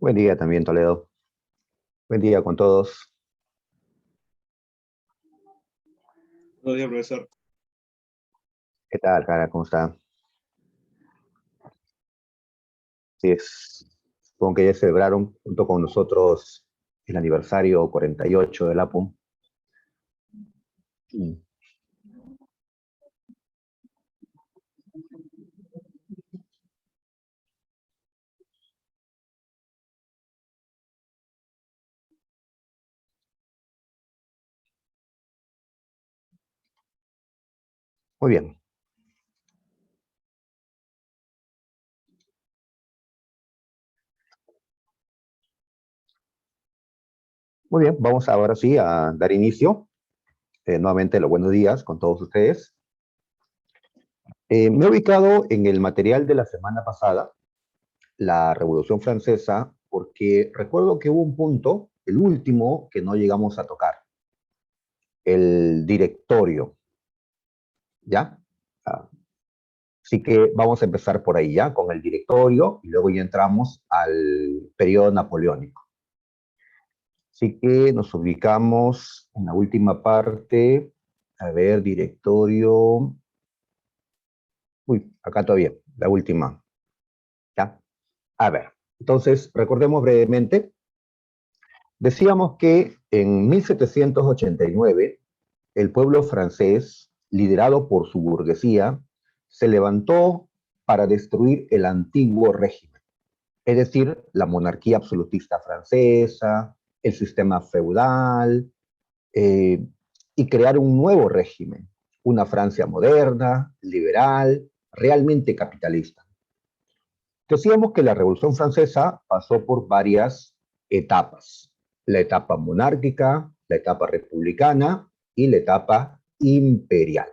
Buen día también, Toledo. Buen día con todos. Buenos días, profesor. ¿Qué tal, cara? ¿Cómo está? Sí, supongo que ya celebraron junto con nosotros el aniversario 48 del APUM. Mm. Muy bien. Muy bien, vamos ahora sí a dar inicio. Nuevamente, los buenos días con todos ustedes. Me he ubicado en el material de la semana pasada, la Revolución Francesa, porque recuerdo que hubo un punto, el último, que no llegamos a tocar, el directorio. ¿Ya? Ah, Así que vamos a empezar por ahí ya, con el directorio, y luego ya entramos al periodo napoleónico. Así que nos ubicamos en la última parte. A ver, directorio. Uy, acá todavía, la última. ¿Ya? A ver, entonces, recordemos brevemente. Decíamos que en 1789, el pueblo francés, liderado por su burguesía, se levantó para destruir el antiguo régimen, es decir, la monarquía absolutista francesa, el sistema feudal, eh, y crear un nuevo régimen, una Francia moderna, liberal, realmente capitalista. Decíamos que la Revolución Francesa pasó por varias etapas: la etapa monárquica, la etapa republicana y la etapa imperial.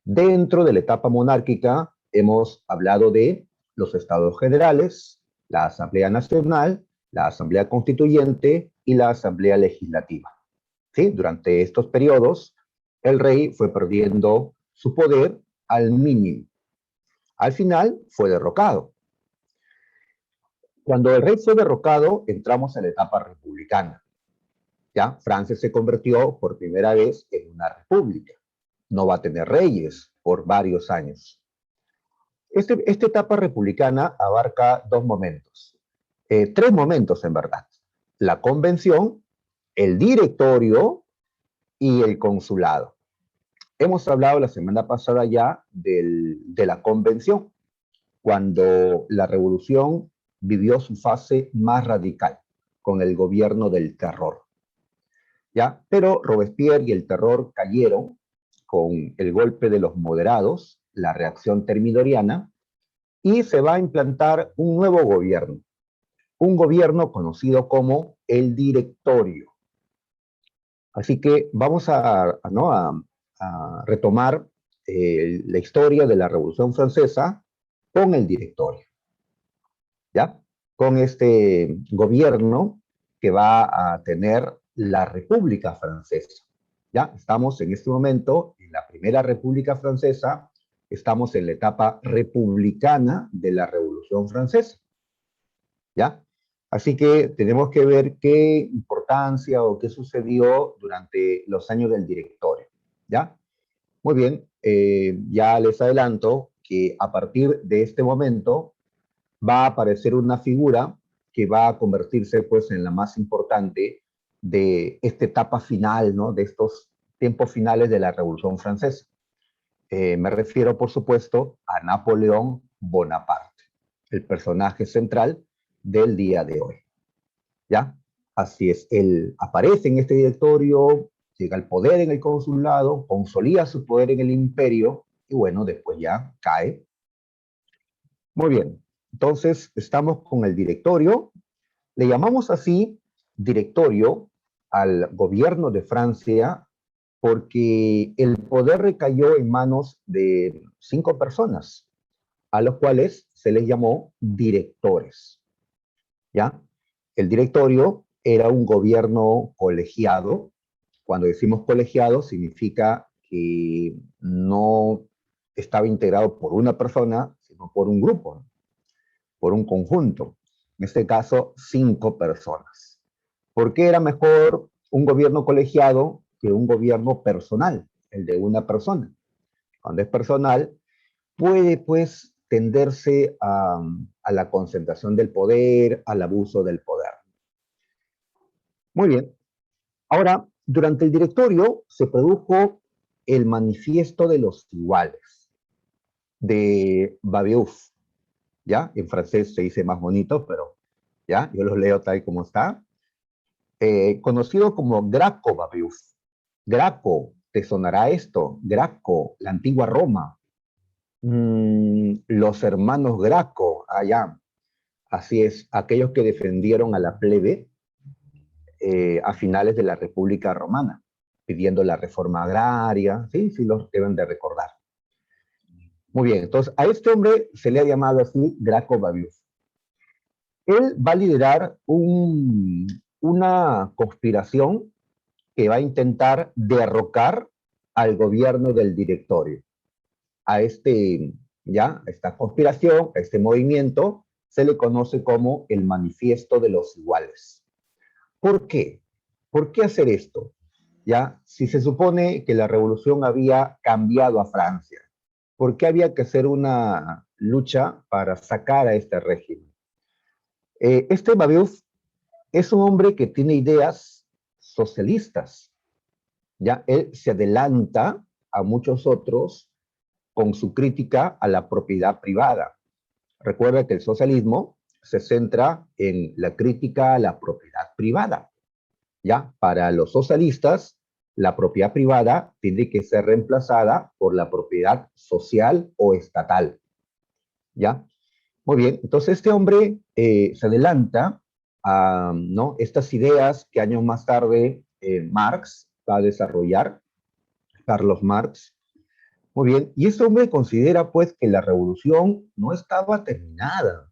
Dentro de la etapa monárquica hemos hablado de los estados generales, la Asamblea Nacional, la Asamblea Constituyente y la Asamblea Legislativa. ¿Sí? Durante estos periodos, el rey fue perdiendo su poder al mínimo. Al final fue derrocado. Cuando el rey fue derrocado, entramos en la etapa republicana. ¿Ya? Francia se convirtió por primera vez en una república. No va a tener reyes por varios años. Esta etapa republicana abarca dos momentos, tres momentos en verdad: la convención, el directorio y el consulado. Hemos hablado la semana pasada ya de la convención, cuando la revolución vivió su fase más radical, con el gobierno del terror. ¿Ya? Pero Robespierre y el terror cayeron con el golpe de los moderados, la reacción termidoriana, y se va a implantar un nuevo gobierno, un gobierno conocido como el directorio. Así que vamos a retomar la historia de la Revolución Francesa con el directorio, ¿ya? Con este gobierno que va a tener la República Francesa. ¿Ya? Estamos en este momento en la Primera República Francesa, estamos en la etapa republicana de la Revolución Francesa. ¿Ya? Así que tenemos que ver qué importancia o qué sucedió durante los años del directorio. ¿Ya? Muy bien, ya les adelanto que a partir de este momento va a aparecer una figura que va a convertirse pues en la más importante de esta etapa final, ¿no? De estos tiempos finales de la Revolución Francesa. Me refiero, por supuesto, a Napoleón Bonaparte, el personaje central del día de hoy. ¿Ya? Así es, él aparece en este directorio, llega al poder en el consulado, consolida su poder en el imperio y bueno, después ya cae. Muy bien, entonces estamos con el directorio. Le llamamos así directorio al gobierno de Francia porque el poder recayó en manos de 5 personas, a los cuales se les llamó directores. ¿Ya? El directorio era un gobierno colegiado. Cuando decimos colegiado, significa que no estaba integrado por una persona, sino por un grupo, por un conjunto. en este caso 5 personas. ¿Por qué era mejor un gobierno colegiado que un gobierno personal, el de una persona? Cuando es personal, puede pues tenderse a la concentración del poder, al abuso del poder. Muy bien. Ahora, durante el directorio se produjo el manifiesto de los iguales de Babeuf, ¿ya? En francés se dice más bonito, pero ya, yo lo leo tal como está. Conocido como Graco-Babeuf. Graco, ¿te sonará esto? Graco, la antigua Roma. Los hermanos Graco, allá. Así es, aquellos que defendieron a la plebe a finales de la República Romana, pidiendo la reforma agraria, sí, sí los deben de recordar. Muy bien, entonces a este hombre se le ha llamado así Graco-Babeuf. Él va a liderar una conspiración que va a intentar derrocar al gobierno del directorio. A esta conspiración, a este movimiento, se le conoce como el Manifiesto de los Iguales. ¿Por qué? ¿Por qué hacer esto? ¿Ya? Si se supone que la revolución había cambiado a Francia, ¿por qué había que hacer una lucha para sacar a este régimen? Este Babeuf es un hombre que tiene ideas socialistas, ¿ya? Él se adelanta a muchos otros con su crítica a la propiedad privada. Recuerda que el socialismo se centra en la crítica a la propiedad privada. ¿Ya? Para los socialistas, la propiedad privada tiene que ser reemplazada por la propiedad social o estatal. ¿Ya? Muy bien, entonces este hombre se adelanta a ¿no? estas ideas que años más tarde Marx va a desarrollar, Carlos Marx. Muy bien, y este hombre considera pues que la revolución no estaba terminada,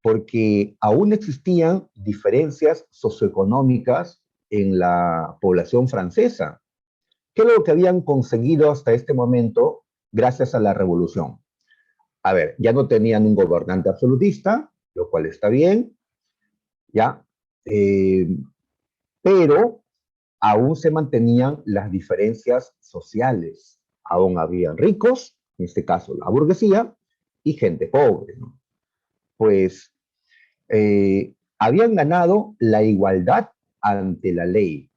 porque aún existían diferencias socioeconómicas en la población francesa. ¿Qué es lo que habían conseguido hasta este momento gracias a la revolución? A ver, ya no tenían un gobernante absolutista, lo cual está bien, ¿ya? Pero aún se mantenían las diferencias sociales. Aún habían ricos, en este caso la burguesía, y gente pobre, ¿no? Pues habían ganado la igualdad ante la ley,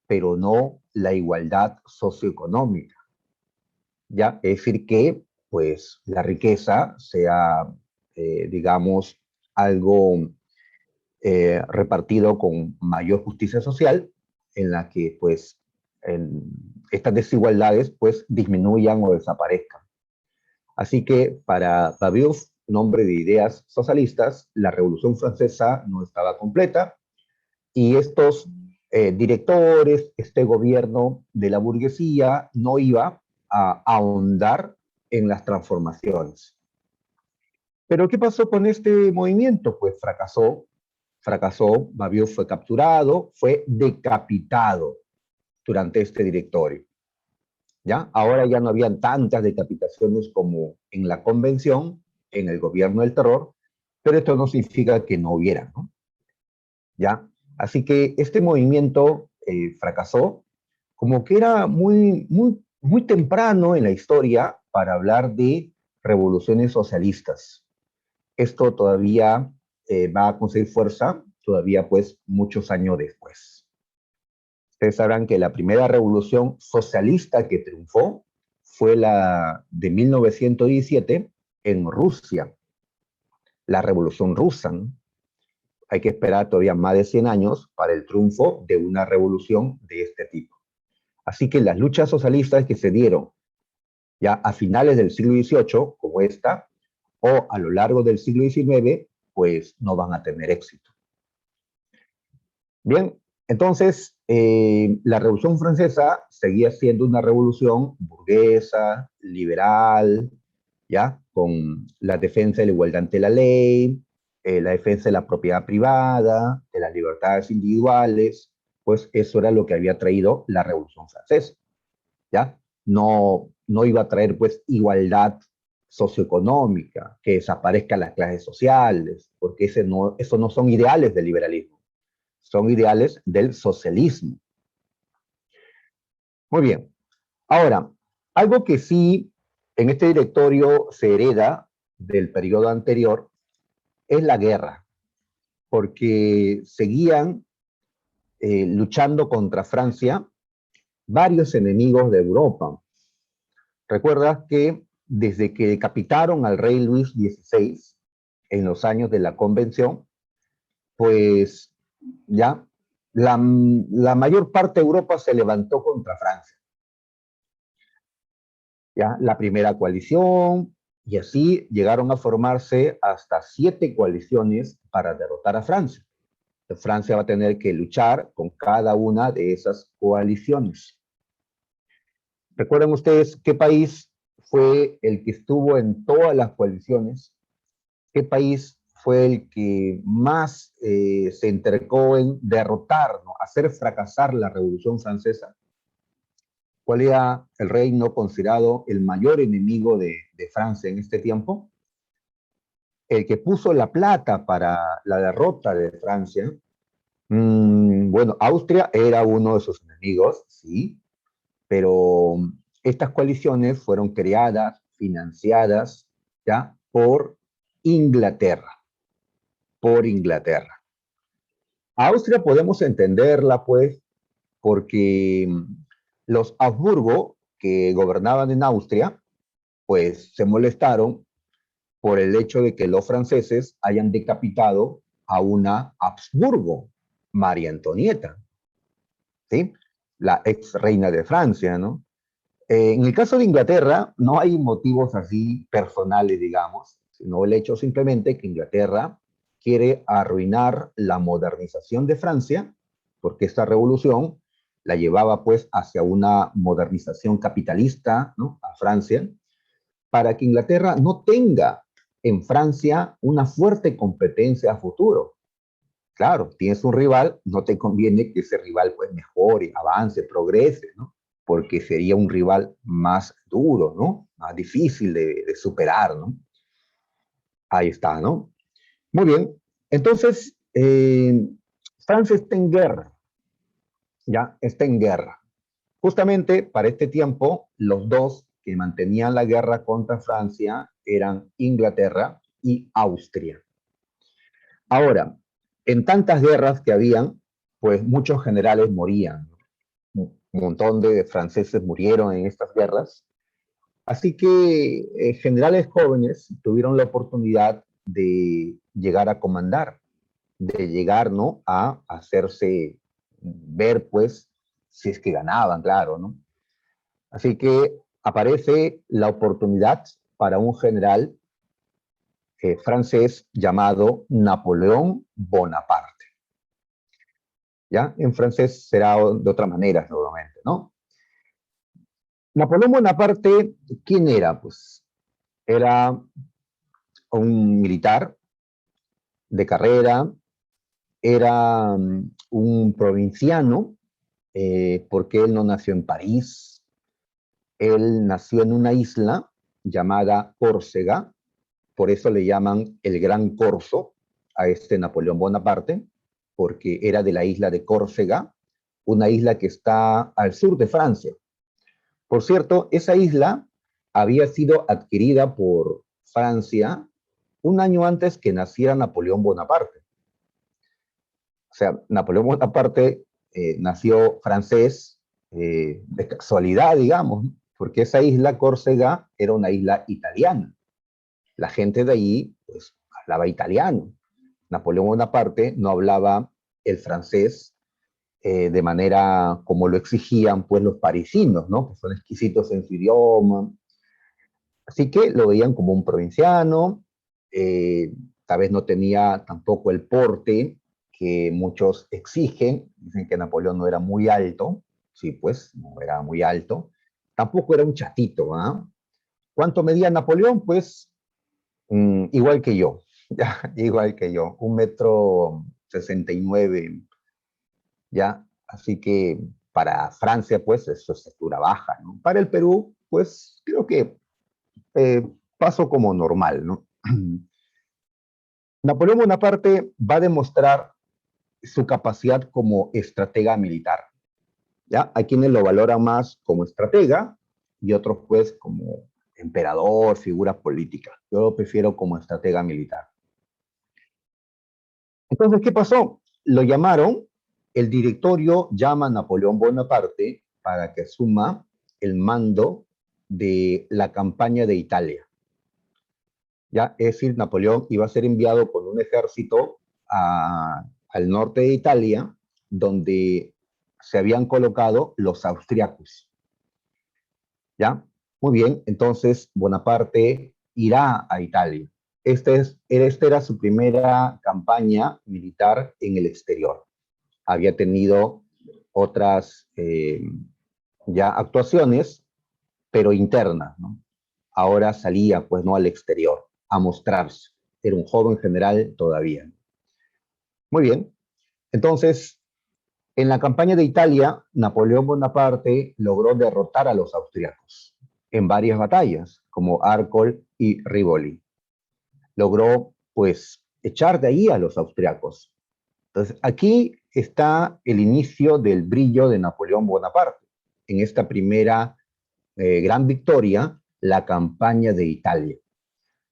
pero no la igualdad socioeconómica. ¿Ya? Es decir, que pues la riqueza sea, digamos, algo repartido con mayor justicia social, en la que pues estas desigualdades pues disminuyan o desaparezcan. Así que para Babeuf, un hombre de ideas socialistas, la Revolución Francesa no estaba completa y estos directores, este gobierno de la burguesía no iba a ahondar en las transformaciones. Pero ¿qué pasó con este movimiento? Pues fracasó, Babeuf fue capturado, fue decapitado durante este directorio. ¿Ya? Ahora ya no habían tantas decapitaciones como en la convención, en el gobierno del terror, pero esto no significa que no hubiera, ¿no? ¿Ya? Así que este movimiento fracasó, como que era muy temprano en la historia para hablar de revoluciones socialistas. Esto todavía va a conseguir fuerza, todavía pues muchos años después. Ustedes sabrán que la primera revolución socialista que triunfó fue la de 1917 en Rusia, la Revolución Rusa, ¿no? Hay que esperar todavía más de 100 años para el triunfo de una revolución de este tipo. Así que las luchas socialistas que se dieron ya a finales del siglo XVIII, como esta, o a lo largo del siglo XIX, pues no van a tener éxito. Bien, entonces la Revolución Francesa seguía siendo una revolución burguesa, liberal, ¿ya? Con la defensa de la igualdad ante la ley, la defensa de la propiedad privada, de las libertades individuales, pues eso era lo que había traído la Revolución Francesa, ¿ya? No iba a traer pues igualdad socioeconómica, que desaparezcan las clases sociales, porque eso no son ideales del liberalismo, son ideales del socialismo. Muy bien. Ahora, algo que sí en este directorio se hereda del periodo anterior es la guerra, porque seguían luchando contra Francia varios enemigos de Europa. Recuerdas que desde que decapitaron al rey Luis XVI en los años de la Convención, pues ya la mayor parte de Europa se levantó contra Francia. Ya la primera coalición, y así llegaron a formarse hasta 7 coaliciones para derrotar a Francia. Francia va a tener que luchar con cada una de esas coaliciones. ¿Recuerdan ustedes qué país fue el que estuvo en todas las coaliciones? ¿Qué país fue el que más se entregó en derrotar, ¿no? Hacer fracasar la Revolución Francesa? ¿Cuál era el reino considerado el mayor enemigo de Francia en este tiempo? El que puso la plata para la derrota de Francia. Bueno, Austria era uno de sus enemigos, sí, pero estas coaliciones fueron creadas, financiadas, ¿ya? Por Inglaterra, por Inglaterra. Austria podemos entenderla, pues, porque los Habsburgo, que gobernaban en Austria, pues se molestaron por el hecho de que los franceses hayan decapitado a una Habsburgo, María Antonieta, ¿sí? La ex reina de Francia, ¿no? En el caso de Inglaterra, no hay motivos así personales, digamos, sino el hecho simplemente que Inglaterra quiere arruinar la modernización de Francia, porque esta revolución la llevaba pues hacia una modernización capitalista, ¿no? A Francia, para que Inglaterra no tenga en Francia una fuerte competencia a futuro. Claro, tienes un rival, no te conviene que ese rival pues mejore, avance, progrese, ¿no? Porque sería un rival más duro, ¿no? Más difícil de superar, ¿no? Ahí está, ¿no? Muy bien. Entonces, Francia está en guerra, ya está en guerra. Justamente para este tiempo, los dos que mantenían la guerra contra Francia eran Inglaterra y Austria. Ahora, en tantas guerras que habían, pues muchos generales morían. Un montón de franceses murieron en estas guerras. Así que generales jóvenes tuvieron la oportunidad de llegar a comandar, de llegar, ¿no? A hacerse ver, pues, si es que ganaban, claro, ¿no? Así que aparece la oportunidad para un general francés llamado Napoleón Bonaparte. ¿Ya? En francés será de otra manera, seguramente, ¿no? Napoleón Bonaparte, ¿quién era? Pues era un militar de carrera, era un provinciano, porque él no nació en París, él nació en una isla llamada Córcega, por eso le llaman el Gran Corso a este Napoleón Bonaparte, porque era de la isla de Córcega, una isla que está al sur de Francia. Por cierto, esa isla había sido adquirida por Francia un año antes que naciera Napoleón Bonaparte. O sea, Napoleón Bonaparte nació francés de casualidad, digamos, porque esa isla, Córcega, era una isla italiana. La gente de allí pues, hablaba italiano. Napoleón Bonaparte no hablaba el francés de manera como lo exigían pues los parisinos, ¿no? Que son exquisitos en su idioma. Así que lo veían como un provinciano, tal vez no tenía tampoco el porte que muchos exigen. Dicen que Napoleón no era muy alto, sí, pues no era muy alto. Tampoco era un chatito, ¿ah? ¿Cuánto medía Napoleón? Pues igual que yo, ya, igual que yo, 1,69 m, ya, así que para Francia, pues, eso es estatura baja, ¿no? Para el Perú, pues, creo que paso como normal, ¿no? Napoleón Bonaparte va a demostrar su capacidad como estratega militar, ¿ya? Hay quienes lo valoran más como estratega y otros pues como emperador, figura política. Yo lo prefiero como estratega militar. Entonces, ¿qué pasó? Lo llamaron, el directorio llama a Napoleón Bonaparte para que asuma el mando de la campaña de Italia. ¿Ya? Es decir, Napoleón iba a ser enviado con un ejército al norte de Italia, donde se habían colocado los austriacos. ¿Ya? Muy bien, entonces Bonaparte irá a Italia. Esta era su primera campaña militar en el exterior. Había tenido otras ya actuaciones, pero internas, ¿no? Ahora salía pues no al exterior, a mostrarse. Era un joven general todavía. Muy bien, entonces en la campaña de Italia, Napoleón Bonaparte logró derrotar a los austriacos en varias batallas, como Arcole y Rivoli. Logró, pues, echar de ahí a los austriacos. Entonces, aquí está el inicio del brillo de Napoleón Bonaparte. En esta primera gran victoria, la campaña de Italia,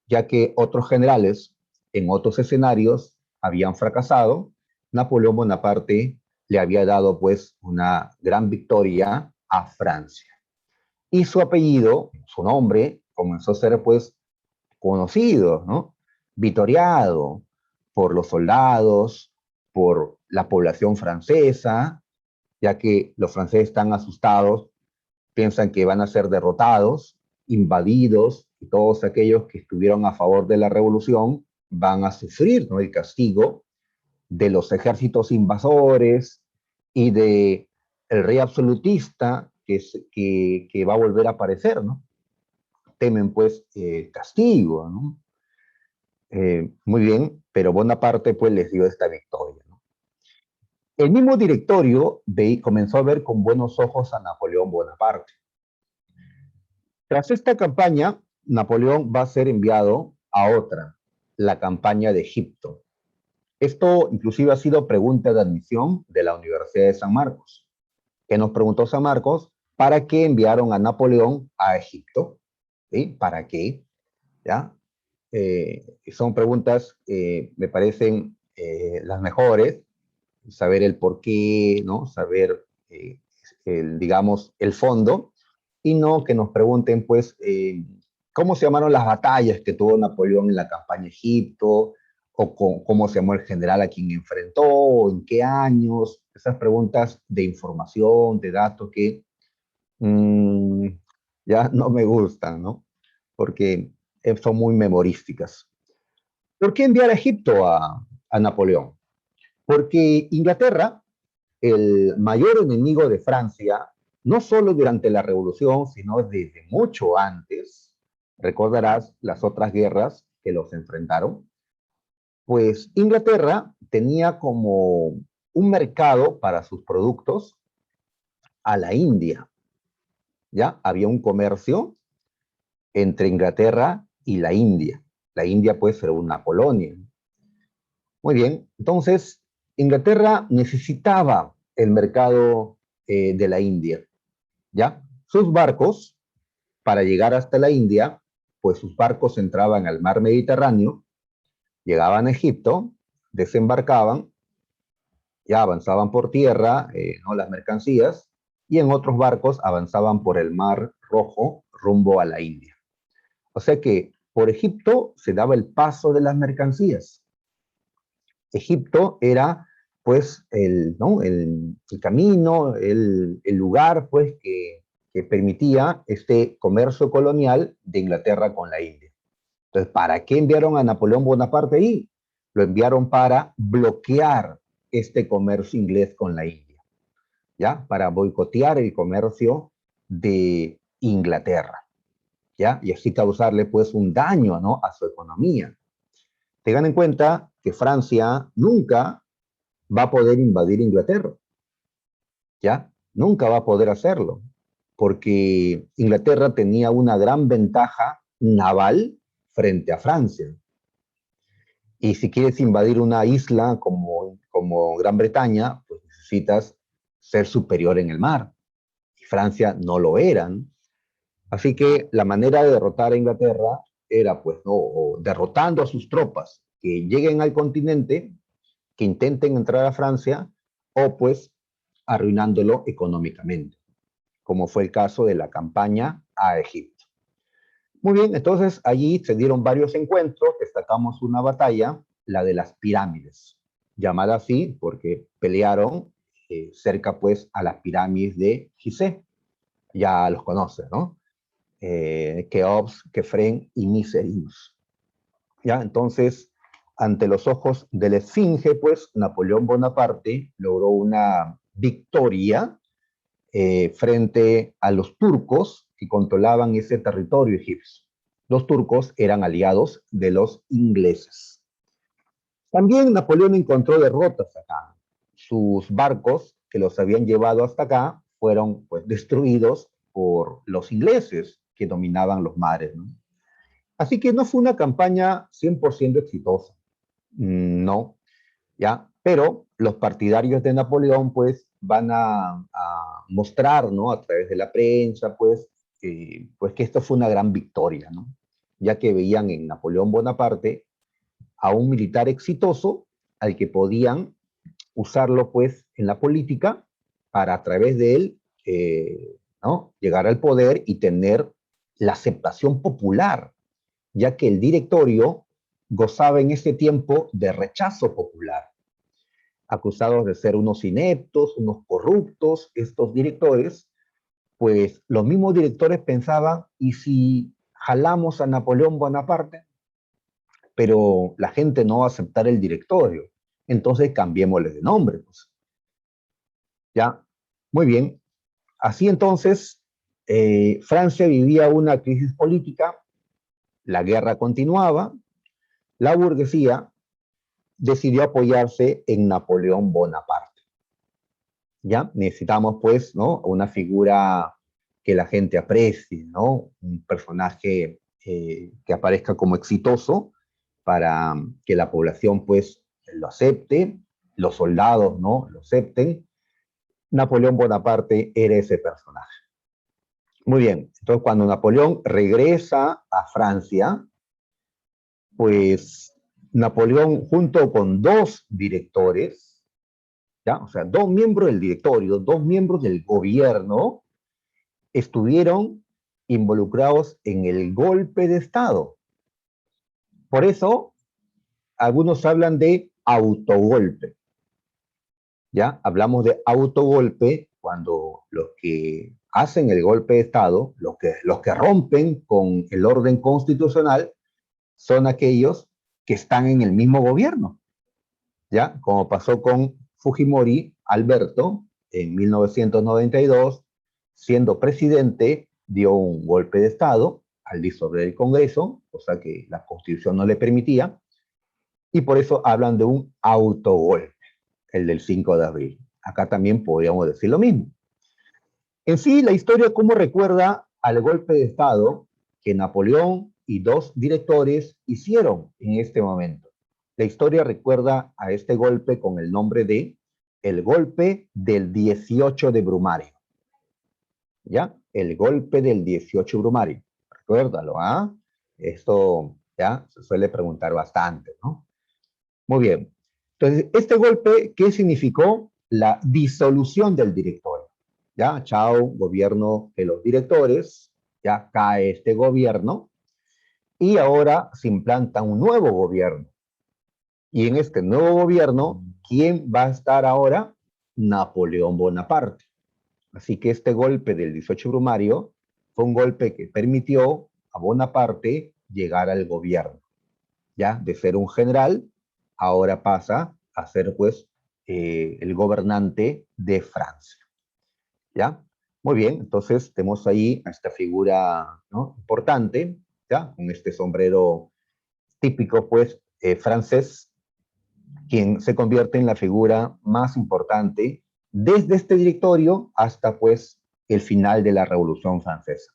ya que otros generales en otros escenarios habían fracasado. Napoleón Bonaparte le había dado pues una gran victoria a Francia. Y su apellido, su nombre, comenzó a ser pues conocido, ¿no? Vitoriado por los soldados, por la población francesa, ya que los franceses están asustados, piensan que van a ser derrotados, invadidos, y todos aquellos que estuvieron a favor de la revolución van a sufrir, ¿no?, el castigo de los ejércitos invasores y de el rey absolutista que va a volver a aparecer, ¿no? Temen pues castigo, ¿no? Muy bien, pero Bonaparte pues les dio esta victoria, ¿no? El mismo directorio comenzó a ver con buenos ojos a Napoleón Bonaparte. Tras esta campaña, Napoleón va a ser enviado a otra, la campaña de Egipto. Esto inclusive ha sido pregunta de admisión de la Universidad de San Marcos, que nos preguntó San Marcos, ¿para qué enviaron a Napoleón a Egipto? ¿Sí? ¿Para qué? ¿Ya? Son preguntas, me parecen las mejores, saber el por qué, ¿no? Saber, digamos, el fondo, y no que nos pregunten, pues, cómo se llamaron las batallas que tuvo Napoleón en la campaña de Egipto, o cómo se llamó el general a quien enfrentó, o en qué años, esas preguntas de información, de datos que mmm, ya no me gustan, ¿no? Porque son muy memorísticas. ¿Por qué enviar a Egipto a Napoleón? Porque Inglaterra, el mayor enemigo de Francia, no solo durante la Revolución, sino desde mucho antes, recordarás las otras guerras que los enfrentaron, pues Inglaterra tenía como un mercado para sus productos a la India. ¿Ya? Había un comercio entre Inglaterra y la India. La India, pues, era una colonia. Muy bien, entonces Inglaterra necesitaba el mercado de la India, ¿ya? Sus barcos, para llegar hasta la India, pues sus barcos entraban al mar Mediterráneo, llegaban a Egipto, desembarcaban, ya avanzaban por tierra, ¿no?, las mercancías, y en otros barcos avanzaban por el mar Rojo rumbo a la India. O sea que por Egipto se daba el paso de las mercancías. Egipto era pues ¿no?, el camino, el lugar pues que permitía este comercio colonial de Inglaterra con la India. Entonces, ¿para qué enviaron a Napoleón Bonaparte ahí? Lo enviaron para bloquear este comercio inglés con la India, ¿ya? Para boicotear el comercio de Inglaterra, ¿ya? Y así causarle pues un daño, ¿no?, a su economía. Tengan en cuenta que Francia nunca va a poder invadir Inglaterra, ¿ya? Nunca va a poder hacerlo, porque Inglaterra tenía una gran ventaja naval frente a Francia. Y si quieres invadir una isla como Gran Bretaña, pues necesitas ser superior en el mar. Y Francia no lo eran. Así que la manera de derrotar a Inglaterra era, pues, ¿no? O derrotando a sus tropas que lleguen al continente, que intenten entrar a Francia, o pues arruinándolo económicamente, como fue el caso de la campaña a Egipto. Muy bien, entonces allí se dieron varios encuentros, destacamos una batalla, la de las pirámides, llamada así porque pelearon cerca pues a las pirámides de Gizeh, ya los conoces, ¿no? Keops, Kefren y Miserius. ¿Ya? Entonces, ante los ojos de la Esfinge, pues Napoleón Bonaparte logró una victoria frente a los turcos que controlaban ese territorio egipcio. Los turcos eran aliados de los ingleses. También Napoleón encontró derrotas acá. Sus barcos que los habían llevado hasta acá fueron pues, destruidos por los ingleses que dominaban los mares, ¿no? Así que no fue una campaña 100% exitosa. No, ¿ya? Pero los partidarios de Napoleón, pues, van a mostrar, ¿no? A través de la prensa, pues que esto fue una gran victoria, ¿no? Ya que veían en Napoleón Bonaparte a un militar exitoso al que podían usarlo, pues, en la política para a través de él, ¿no? Llegar al poder y tener la aceptación popular, ya que el directorio gozaba en ese tiempo de rechazo popular. Acusados de ser unos ineptos, unos corruptos, estos directores, pues los mismos directores pensaban, ¿y si jalamos a Napoleón Bonaparte? Pero la gente no va a aceptar el directorio, entonces cambiémosle de nombre, pues. Ya, muy bien. Así entonces, Francia vivía una crisis política, la guerra continuaba, la burguesía decidió apoyarse en Napoleón Bonaparte. ¿Ya? Necesitamos, pues, ¿no? Una figura que la gente aprecie, ¿no? Un personaje que aparezca como exitoso para que la población, pues, lo acepte, los soldados, ¿no? Lo acepten. Napoleón Bonaparte era ese personaje. Muy bien, entonces cuando Napoleón regresa a Francia, pues Napoleón junto con dos directores, ¿ya? O sea, dos miembros del directorio, dos miembros del gobierno, estuvieron involucrados en el golpe de Estado. Por eso, algunos hablan de autogolpe. ¿Ya? Hablamos de autogolpe cuando los que hacen el golpe de Estado, los que rompen con el orden constitucional, son aquellos que están en el mismo gobierno. ¿Ya? Como pasó con Fujimori, Alberto, en 1992, siendo presidente, dio un golpe de Estado al disolver el Congreso, cosa que la Constitución no le permitía, y por eso hablan de un autogolpe, el del 5 de abril. Acá también podríamos decir lo mismo. En sí, la historia como recuerda al golpe de Estado que Napoleón y dos directores hicieron en este momento. La historia recuerda a este golpe con el nombre de el golpe del 18 de Brumario. ¿Ya? El golpe del 18 de Brumario. Recuérdalo, ¿ah? Esto ya se suele preguntar bastante, ¿no? Muy bien. Entonces, este golpe, ¿qué significó? La disolución del directorio. Ya, chao, gobierno de los directores, ya cae este gobierno y ahora se implanta un nuevo gobierno. Y en este nuevo gobierno, ¿quién va a estar ahora? Napoleón Bonaparte. Así que este golpe del 18 Brumario fue un golpe que permitió a Bonaparte llegar al gobierno. Ya, de ser un general, ahora pasa a ser pues el gobernante de Francia. ¿Ya? Muy bien, entonces tenemos ahí a esta figura, ¿no? Importante, ¿ya? Con este sombrero típico pues francés, quien se convierte en la figura más importante desde este directorio hasta pues el final de la Revolución Francesa.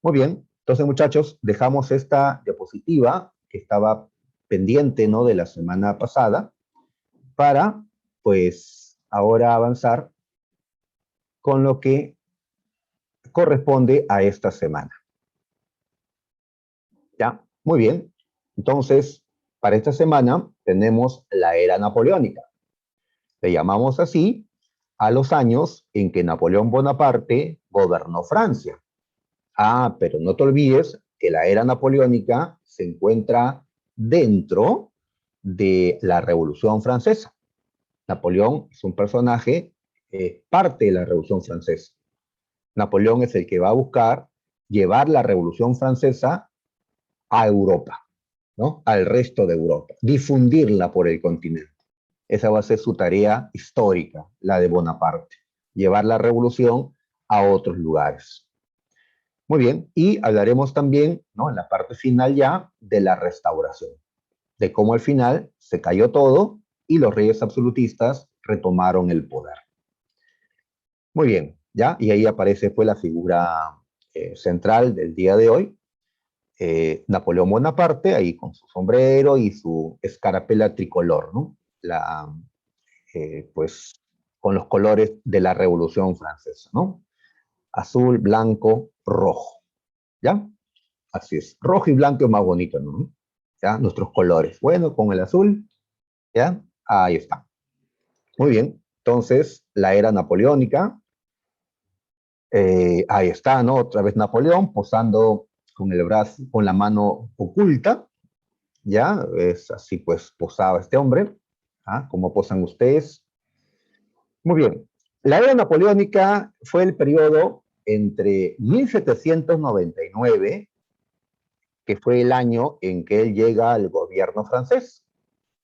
Muy bien, entonces muchachos, dejamos esta diapositiva diapositiva que estaba pendiente, ¿no?, de la semana pasada, para, pues, ahora avanzar con lo que corresponde a esta semana. ¿Ya? Muy bien. Entonces, para esta semana tenemos la era napoleónica. Le llamamos así a los años en que Napoleón Bonaparte gobernó Francia. Ah, pero no te olvides que la era napoleónica se encuentra dentro de la Revolución Francesa. Napoleón es un personaje, parte de la Revolución Francesa. Napoleón es el que va a buscar llevar la Revolución Francesa a Europa, ¿no? Al resto de Europa, difundirla por el continente. Esa va a ser su tarea histórica, la de Bonaparte, llevar la revolución a otros lugares. Muy bien, y hablaremos también, ¿no?, en la parte final ya, de la restauración, de cómo al final se cayó todo y los reyes absolutistas retomaron el poder. Muy bien, ¿ya? Y ahí aparece pues la figura central del día de hoy, Napoleón Bonaparte, ahí con su sombrero y su escarapela tricolor, ¿no? Pues con los colores de la Revolución Francesa, ¿no? Azul, blanco, rojo, ¿ya? Así es, rojo y blanco es más bonito, ¿no? ¿Ya? Nuestros colores. Bueno, con el azul, ¿ya? Ahí está. Muy bien, entonces la era napoleónica, ahí está, ¿no? Otra vez Napoleón posando con el brazo, con la mano oculta, ¿ya? Es así pues posaba este hombre. ¿Ah? ¿Cómo posan ustedes? Muy bien. La era napoleónica fue el periodo entre 1799, que fue el año en que él llega al gobierno francés.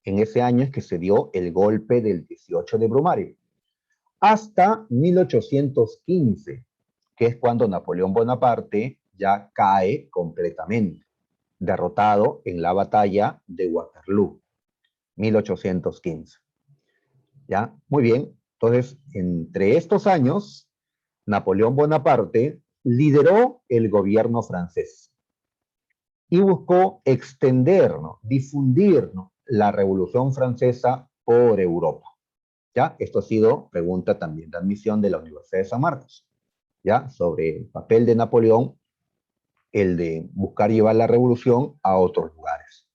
En ese año es que se dio el golpe del 18 de Brumario, hasta 1815, que es cuando Napoleón Bonaparte ya cae completamente, derrotado en la batalla de Waterloo, 1815. ¿Ya? Muy bien. Entonces, entre estos años, Napoleón Bonaparte lideró el gobierno francés y buscó extender, ¿no?, difundir, ¿no?, la Revolución Francesa por Europa. ¿Ya? Esto ha sido pregunta también de admisión de la Universidad de San Marcos, ¿ya? Sobre el papel de Napoleón, el de buscar llevar la revolución a otros lugares.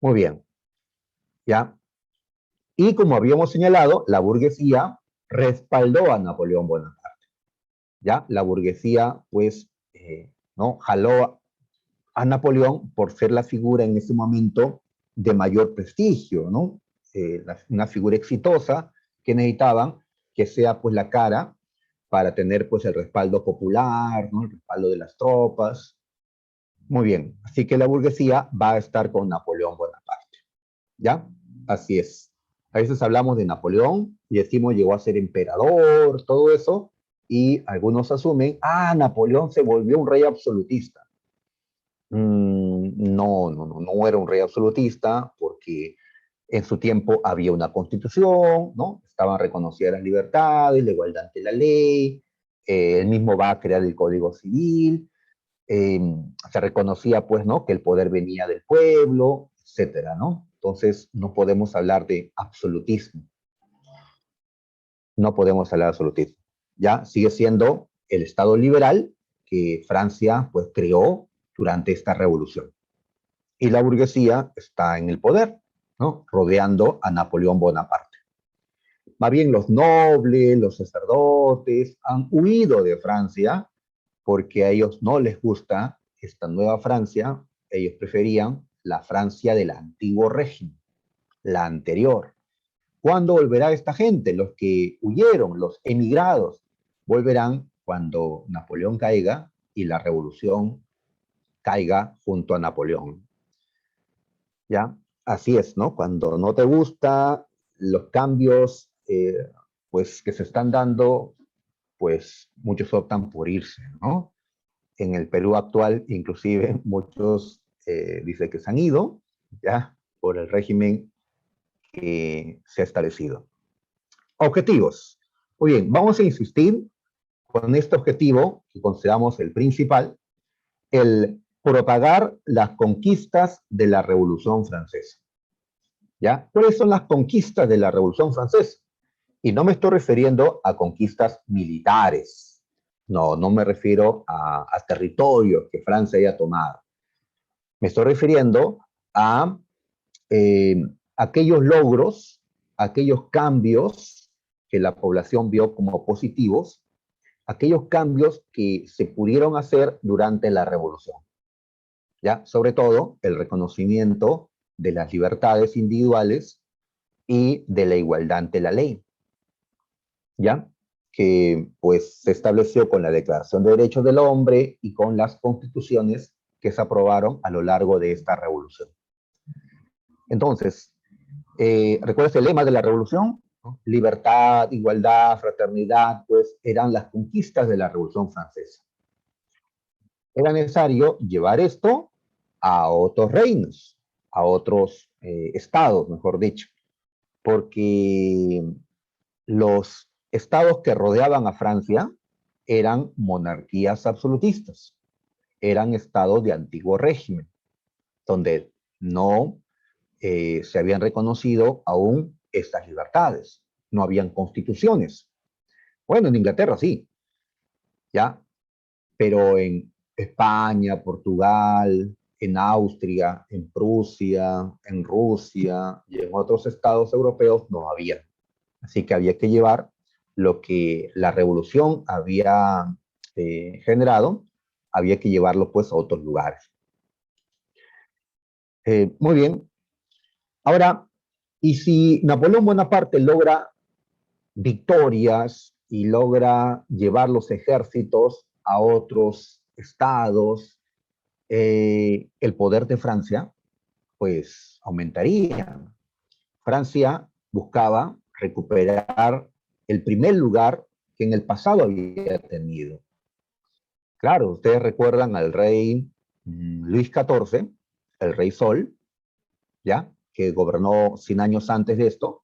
Muy bien, ¿ya? Y como habíamos señalado, la burguesía respaldó a Napoleón Bonaparte, ¿ya? La burguesía, pues, ¿no?, jaló a Napoleón por ser la figura en ese momento de mayor prestigio, ¿no? Una figura exitosa que necesitaban que sea pues la cara para tener pues el respaldo popular, ¿no?, el respaldo de las tropas. Muy bien, así que la burguesía va a estar con Napoleón Bonaparte, ¿ya? Así es. A veces hablamos de Napoleón y decimos llegó a ser emperador, todo eso, y algunos asumen, Napoleón se volvió un rey absolutista. No era un rey absolutista porque en su tiempo había una constitución, ¿no? Estaban reconocidas las libertades, la igualdad ante la ley, él mismo va a crear el Código Civil, eh, se reconocía, pues, ¿no?, que el poder venía del pueblo, etcétera, ¿no? Entonces, no podemos hablar de absolutismo, no podemos hablar de absolutismo. Ya sigue siendo el Estado liberal que Francia, pues, creó durante esta revolución. Y la burguesía está en el poder, ¿no?, rodeando a Napoleón Bonaparte. Más bien los nobles, los sacerdotes han huido de Francia porque a ellos no les gusta esta nueva Francia, ellos preferían la Francia del antiguo régimen, la anterior. ¿Cuándo volverá esta gente? Los que huyeron, los emigrados, volverán cuando Napoleón caiga y la revolución caiga junto a Napoleón. ¿Ya? Así es, ¿no? Cuando no te gusta los cambios, pues, que se están dando, pues muchos optan por irse, ¿no? En el Perú actual, inclusive, muchos dicen que se han ido, ¿ya?, por el régimen que se ha establecido. Objetivos. Muy bien, vamos a insistir con este objetivo, que consideramos el principal, el propagar las conquistas de la Revolución Francesa. ¿Ya? ¿Cuáles son las conquistas de la Revolución Francesa? Y no me estoy refiriendo a conquistas militares. No, no me refiero a territorios que Francia haya tomado. Me estoy refiriendo a eh, aquellos logros, aquellos cambios que la población vio como positivos, aquellos cambios que se pudieron hacer durante la revolución. ¿Ya? Sobre todo el reconocimiento de las libertades individuales y de la igualdad ante la ley, ¿ya? Que pues se estableció con la Declaración de Derechos del Hombre y con las constituciones que se aprobaron a lo largo de esta revolución. Entonces, ¿recuerdas el lema de la revolución? Libertad, igualdad, fraternidad, pues eran las conquistas de la Revolución Francesa. Era necesario llevar esto a otros reinos, a otros estados, mejor dicho, porque los estados que rodeaban a Francia eran monarquías absolutistas, eran estados de antiguo régimen, donde no se habían reconocido aún estas libertades, no habían constituciones. Bueno, en Inglaterra sí, ¿ya? Pero en España, Portugal, en Austria, en Prusia, en Rusia y en otros estados europeos no había. Así que había que llevar lo que la revolución había generado, había que llevarlo pues a otros lugares. Muy bien. Ahora, ¿y si Napoleón Bonaparte logra victorias y logra llevar los ejércitos a otros estados, el poder de Francia pues aumentaría? Francia buscaba recuperar el primer lugar que en el pasado había tenido. Claro, ustedes recuerdan al rey Luis XIV, el rey Sol, ¿ya? Que gobernó 100 años antes de esto.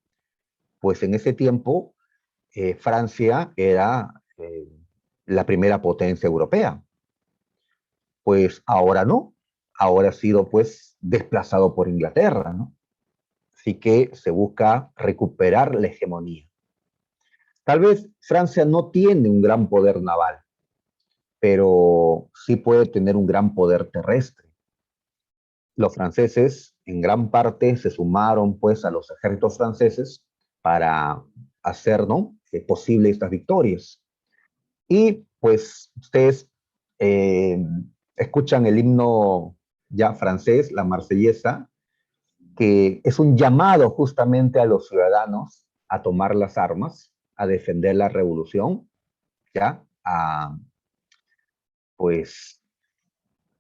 Pues en ese tiempo Francia era la primera potencia europea. Pues ahora no, ahora ha sido pues desplazado por Inglaterra, ¿no? Así que se busca recuperar la hegemonía. Tal vez Francia no tiene un gran poder naval, pero sí puede tener un gran poder terrestre. Los franceses en gran parte se sumaron pues a los ejércitos franceses para hacer, ¿no?, posible estas victorias. Y pues ustedes eh, escuchan el himno ya francés, la Marsellesa, que es un llamado justamente a los ciudadanos a tomar las armas, a defender la revolución, ¿ya? Pues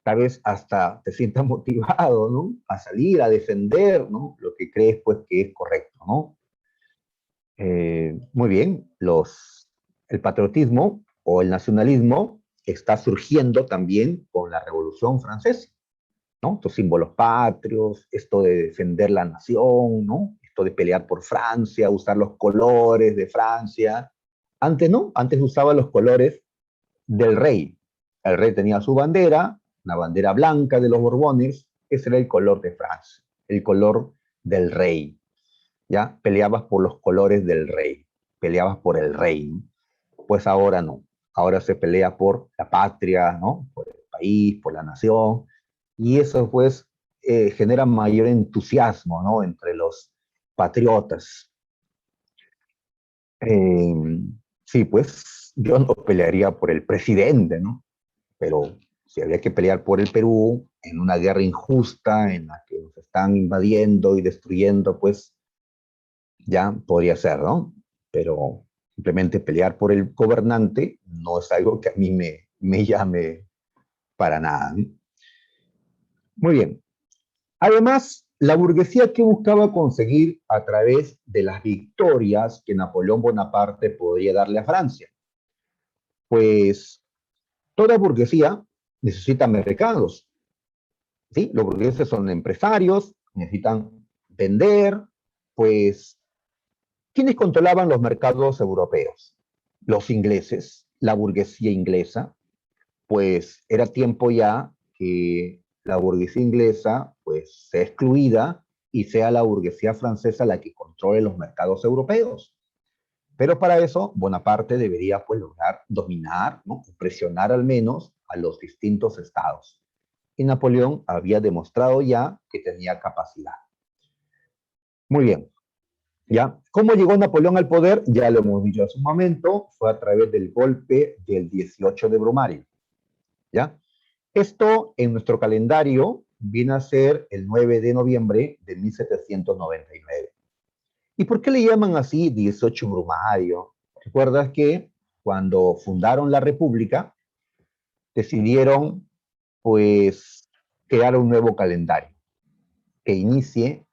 tal vez hasta te sientas motivado, ¿no? A salir, a defender, ¿no? Lo que crees, pues, que es correcto, ¿no? Muy bien, el patriotismo o el nacionalismo está surgiendo también con la Revolución Francesa, ¿no? Estos símbolos patrios, esto de defender la nación, ¿no? Esto de pelear por Francia, usar los colores de Francia. Antes no, antes usaba los colores del rey. El rey tenía su bandera, una bandera blanca de los Borbones, ese era el color de Francia, el color del rey. ¿Ya? Peleabas por los colores del rey, peleabas por el rey. Pues ahora no, ahora se pelea por la patria, ¿no? Por el país, por la nación, y eso pues genera mayor entusiasmo, ¿no?, entre los patriotas. Eh, sí, pues yo no pelearía por el presidente, ¿no? Pero si había que pelear por el Perú en una guerra injusta en la que nos están invadiendo y destruyendo, pues ya podría ser, ¿no? Pero simplemente pelear por el gobernante no es algo que a mí me llame para nada, ¿no? Muy bien. Además, la burguesía que buscaba conseguir a través de las victorias que Napoleón Bonaparte podría darle a Francia. Pues toda burguesía necesita mercados, ¿sí? Los burgueses son empresarios, necesitan vender, pues ¿quiénes controlaban los mercados europeos? Los ingleses, la burguesía inglesa, pues era tiempo ya que la burguesía inglesa pues sea excluida y sea la burguesía francesa la que controle los mercados europeos. Pero para eso Bonaparte debería pues lograr dominar, ¿no? Presionar al menos a los distintos estados. Y Napoleón había demostrado ya que tenía capacidad. Muy bien. ¿Ya? ¿Cómo llegó Napoleón al poder? Ya lo hemos dicho hace un momento, fue a través del golpe del 18 de Brumario. ¿Ya? Esto en nuestro calendario viene a ser el 9 de noviembre de 1799. ¿Y por qué le llaman así 18 Brumario? Recuerdas que cuando fundaron la República decidieron pues crear un nuevo calendario que inicie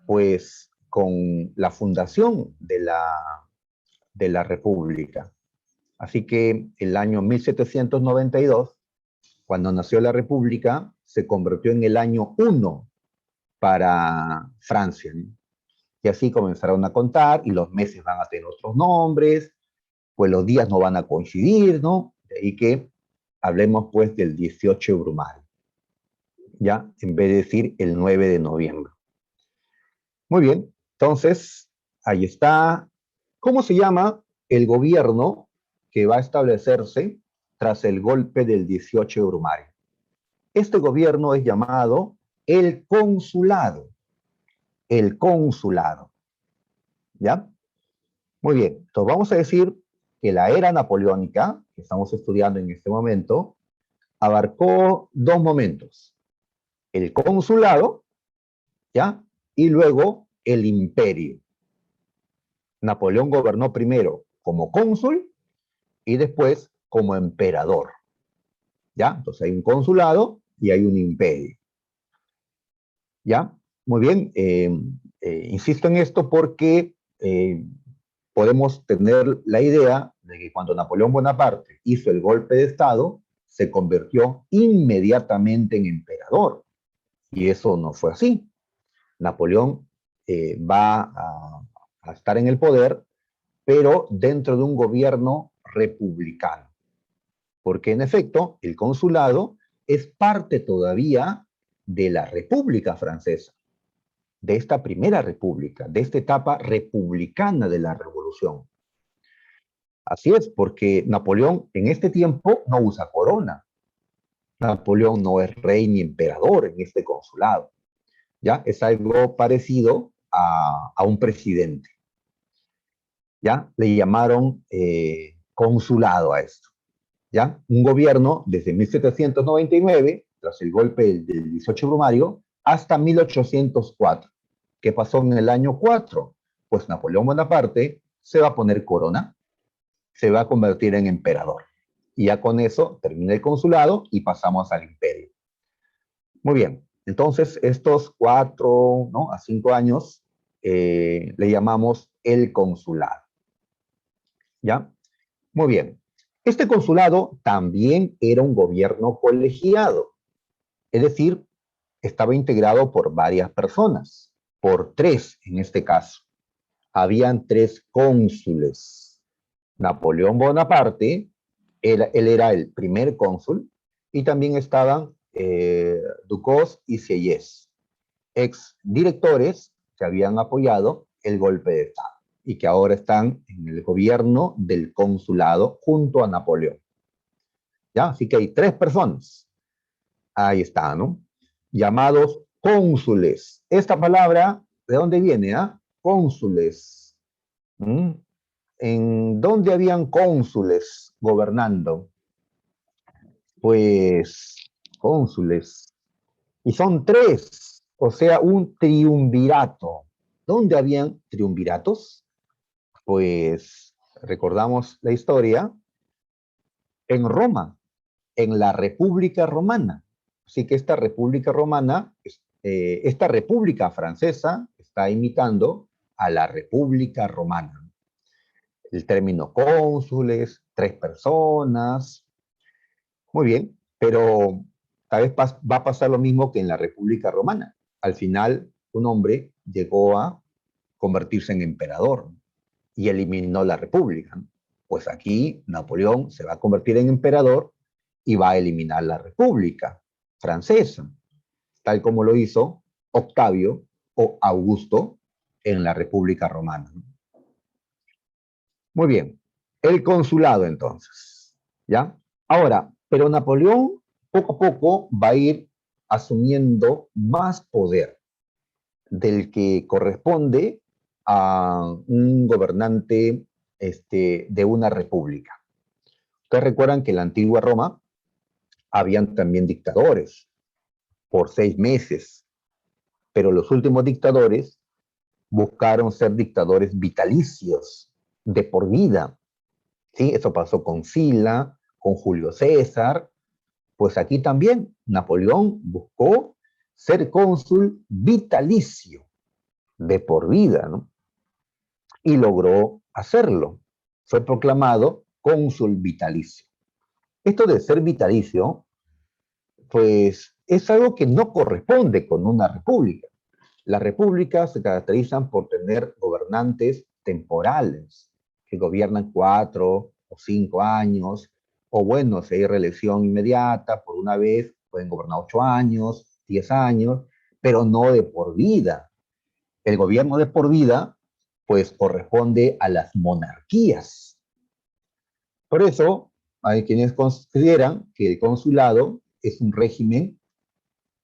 pues con la fundación de la República. Así que el año 1792, cuando nació la República, se convirtió en el año 1 para Francia, ¿no? Y así comenzaron a contar y los meses van a tener otros nombres, pues los días no van a coincidir, ¿no? De ahí que hablemos pues del 18 de Brumario, ¿ya? En vez de decir el 9 de noviembre. Muy bien, entonces, ahí está. ¿Cómo se llama el gobierno que va a establecerse tras el golpe del 18 de Brumario? Este gobierno es llamado el consulado. El consulado. ¿Ya? Muy bien, entonces vamos a decir que la era napoleónica, que estamos estudiando en este momento, abarcó dos momentos. El consulado, ¿ya? Y luego el imperio. Napoleón gobernó primero como cónsul y después como emperador. ¿Ya? Entonces hay un consulado y hay un imperio. ¿Ya? Muy bien. Insisto en esto porque podemos tener la idea de que cuando Napoleón Bonaparte hizo el golpe de Estado, se convirtió inmediatamente en emperador. Y eso no fue así. Napoleón va a estar en el poder, pero dentro de un gobierno republicano. Porque en efecto, el consulado es parte todavía de la República Francesa, de esta primera república, de esta etapa republicana de la revolución. Así es, porque Napoleón en este tiempo no usa corona. Napoleón no es rey ni emperador en este consulado. ¿Ya? Es algo parecido a un presidente. ¿Ya? Le llamaron consulado a esto. ¿Ya? Un gobierno desde 1799, tras el golpe del 18 Brumario, hasta 1804. ¿Qué pasó en el año 4? Pues Napoleón Bonaparte se va a poner corona, se va a convertir en emperador. Y ya con eso termina el consulado y pasamos al imperio. Muy bien, entonces estos 4, ¿no?, a 5 años le llamamos el consulado. ¿Ya? Muy bien. Este consulado también era un gobierno colegiado, es decir, estaba integrado por varias personas, por 3 en este caso. Habían 3 cónsules. Napoleón Bonaparte, él era el primer cónsul, y también estaban Ducos y Sieyès, ex directores que habían apoyado el golpe de Estado y que ahora están en el gobierno del consulado junto a Napoleón. ¿Ya? Así que hay 3 personas. Ahí está, ¿no? Llamados cónsules. Esta palabra, ¿de dónde viene? Cónsules. ¿Mm? ¿En dónde habían cónsules gobernando? Pues cónsules. Y son 3, o sea, un triunvirato. ¿Dónde habían triunviratos? Pues recordamos la historia en Roma, en la República Romana. Así que esta República Romana, esta República Francesa está imitando a la República Romana. El término cónsules, 3 personas. Muy bien, pero tal vez va a pasar lo mismo que en la República Romana. Al final, un hombre llegó a convertirse en emperador y eliminó la República. Pues aquí Napoleón se va a convertir en emperador y va a eliminar la República. francesa, tal como lo hizo Octavio o Augusto en la República Romana. Muy bien, el consulado entonces, ¿ya? Ahora, pero Napoleón poco a poco va a ir asumiendo más poder del que corresponde a un gobernante de una república. Ustedes recuerdan que en la antigua Roma habían también dictadores por 6 meses, pero los últimos dictadores buscaron ser dictadores vitalicios, de por vida. ¿Sí? Eso pasó con Sila, con Julio César. Pues aquí también Napoleón buscó ser cónsul vitalicio, de por vida, ¿no? Y logró hacerlo. Fue proclamado cónsul vitalicio. Esto de ser vitalicio, pues es algo que no corresponde con una república. Las repúblicas se caracterizan por tener gobernantes temporales, que gobiernan 4 o 5 años, o bueno, si hay reelección inmediata, por una vez pueden gobernar 8 años, 10 años, pero no de por vida. El gobierno de por vida, pues corresponde a las monarquías. Por eso, hay quienes consideran que el consulado es un régimen,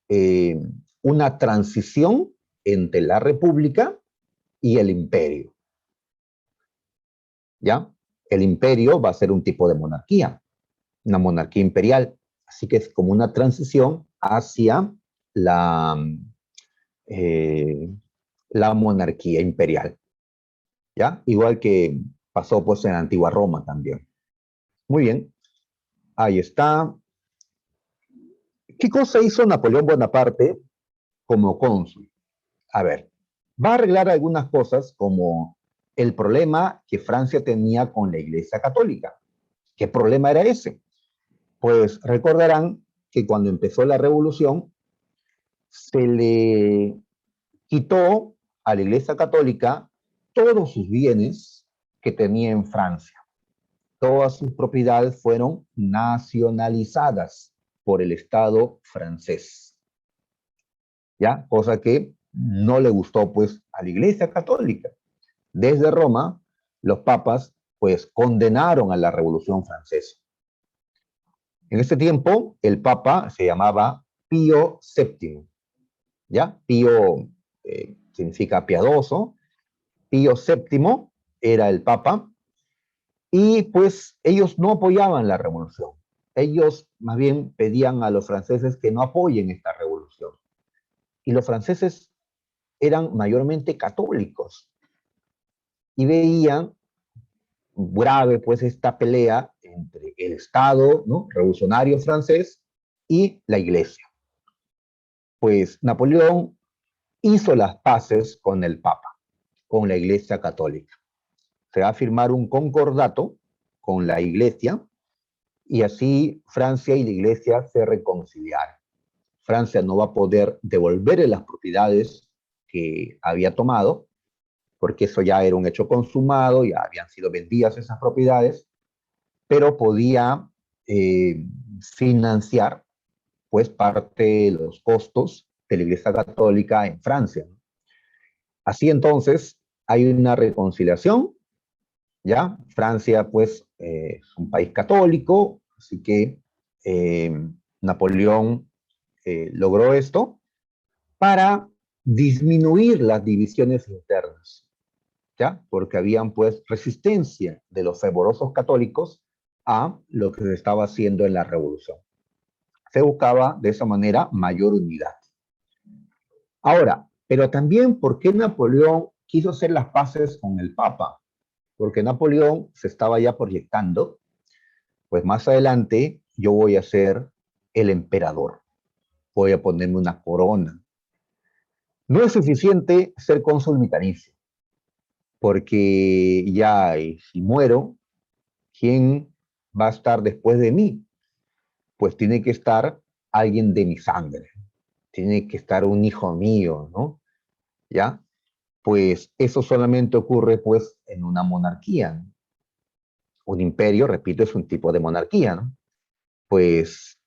eh, una transición entre la república y el imperio. ¿Ya? El imperio va a ser un tipo de monarquía, una monarquía imperial. Así que es como una transición hacia la, eh, la monarquía imperial. ¿Ya? Igual que pasó pues en la antigua Roma también. Muy bien, ahí está. ¿Qué cosa hizo Napoleón Bonaparte como cónsul? A ver, va a arreglar algunas cosas como el problema que Francia tenía con la Iglesia Católica. ¿Qué problema era ese? Pues recordarán que cuando empezó la revolución se le quitó a la Iglesia Católica todos sus bienes que tenía en Francia. Todas sus propiedades fueron nacionalizadas por el Estado francés. ¿Ya? Cosa que no le gustó pues a la Iglesia Católica. Desde Roma, los papas pues condenaron a la Revolución Francesa. En ese tiempo, el papa se llamaba Pío VII, ¿ya? Pío significa piadoso. Pío VII era el papa y pues ellos no apoyaban la revolución. Ellos más bien pedían a los franceses que no apoyen esta revolución. Y los franceses eran mayormente católicos y veían grave pues esta pelea entre el Estado, ¿no?, revolucionario francés y la Iglesia. Pues Napoleón hizo las paces con el Papa, con la Iglesia Católica. Se va a firmar un concordato con la Iglesia y así Francia y la Iglesia se reconciliaron. Francia no va a poder devolverle las propiedades que había tomado, porque eso ya era un hecho consumado, ya habían sido vendidas esas propiedades, pero podía financiar pues parte de los costos de la Iglesia Católica en Francia. Así entonces hay una reconciliación, ¿ya? Francia pues es un país católico, así que Napoleón logró esto para disminuir las divisiones internas, ¿ya? Porque habían pues resistencia de los fervorosos católicos a lo que se estaba haciendo en la revolución. Se buscaba de esa manera mayor unidad. Ahora, pero también, ¿por qué Napoleón quiso hacer las paces con el Papa? Porque Napoleón se estaba ya proyectando, pues más adelante yo voy a ser el emperador, voy a ponerme una corona. No es suficiente ser cónsul vitalicio, porque ya si muero, ¿quién va a estar después de mí? Pues tiene que estar alguien de mi sangre, tiene que estar un hijo mío, ¿no? ¿Ya? Pues eso solamente ocurre pues en una monarquía. Un imperio, repito, es un tipo de monarquía, ¿no? Pues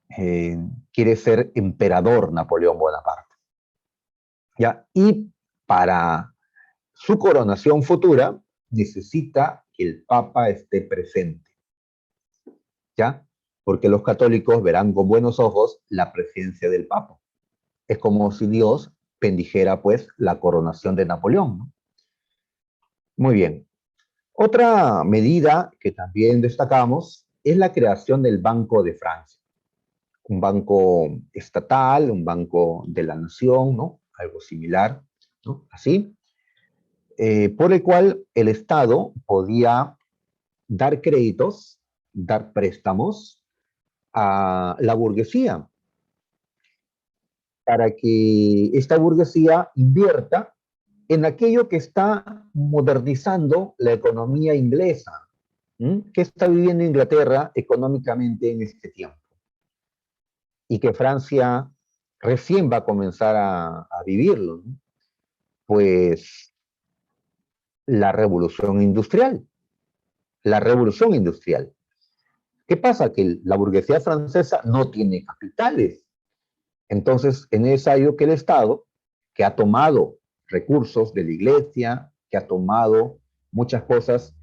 quiere ser emperador Napoleón Bonaparte. ¿Ya? Y para su coronación futura necesita que el Papa esté presente. ¿Ya? Porque los católicos verán con buenos ojos la presencia del Papa. Es como si Dios bendijera, pues, la coronación de Napoleón, ¿no? Muy bien. Otra medida que también destacamos es la creación del Banco de Francia. Un banco estatal, un banco de la nación, ¿no? Algo similar, ¿no? Así, por el cual el Estado podía dar créditos, dar préstamos a la burguesía, para que esta burguesía invierta en aquello que está modernizando la economía inglesa. ¿Qué está viviendo Inglaterra económicamente en este tiempo? Y que Francia recién va a comenzar a vivirlo, ¿no? Pues la revolución industrial, la revolución industrial. ¿Qué pasa? Que la burguesía francesa no tiene capitales. Entonces, es necesario que el Estado, que ha tomado recursos de la iglesia, que ha tomado muchas cosas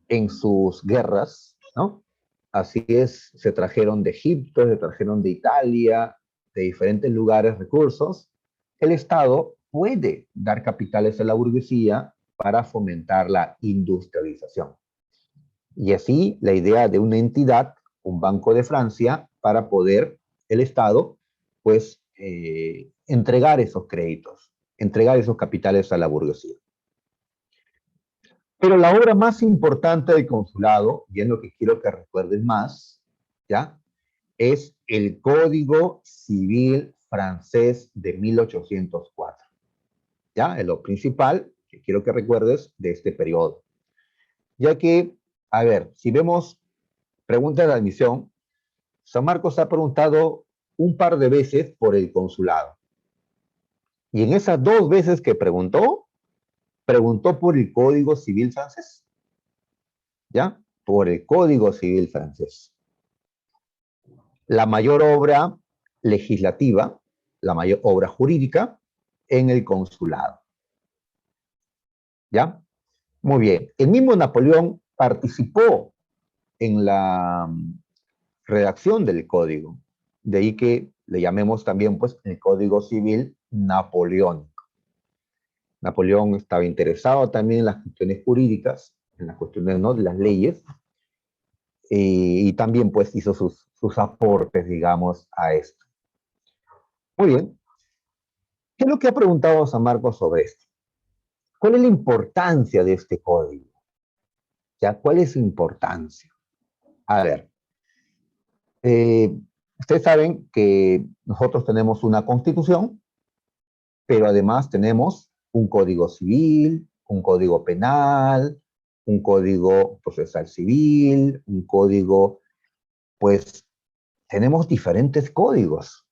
en sus guerras, ¿no? Así es, se trajeron de Egipto, se trajeron de Italia, de diferentes lugares recursos. El Estado puede dar capitales a la burguesía para fomentar la industrialización. Y así la idea de una entidad, un Banco de Francia, para poder el Estado, pues, entregar esos créditos, entregar esos capitales a la burguesía. Pero la obra más importante del consulado, y es lo que quiero que recuerden más, ¿ya? Es el Código Civil francés de 1804. ¿Ya? Es lo principal que quiero que recuerdes de este periodo. Ya que, a ver, si vemos preguntas de admisión, San Marcos ha preguntado un par de veces por el consulado. Y en esas dos veces que preguntó por el Código Civil francés. ¿Ya? Por el Código Civil francés. La mayor obra legislativa, la mayor obra jurídica en el consulado. ¿Ya? Muy bien. El mismo Napoleón participó en la redacción del código. De ahí que le llamemos también, pues, el Código Civil napoleónico. Napoleón estaba interesado también en las cuestiones jurídicas, en las cuestiones, ¿no?, de las leyes, y también, pues, hizo sus aportes, digamos, a esto. Muy bien. ¿Qué es lo que ha preguntado San Marcos sobre esto? ¿Cuál es la importancia de este código? ¿Ya? ¿Cuál es su importancia? A ver, ustedes saben que nosotros tenemos una constitución, pero además tenemos un código civil, un código penal, un código procesal civil, un código, pues tenemos diferentes códigos.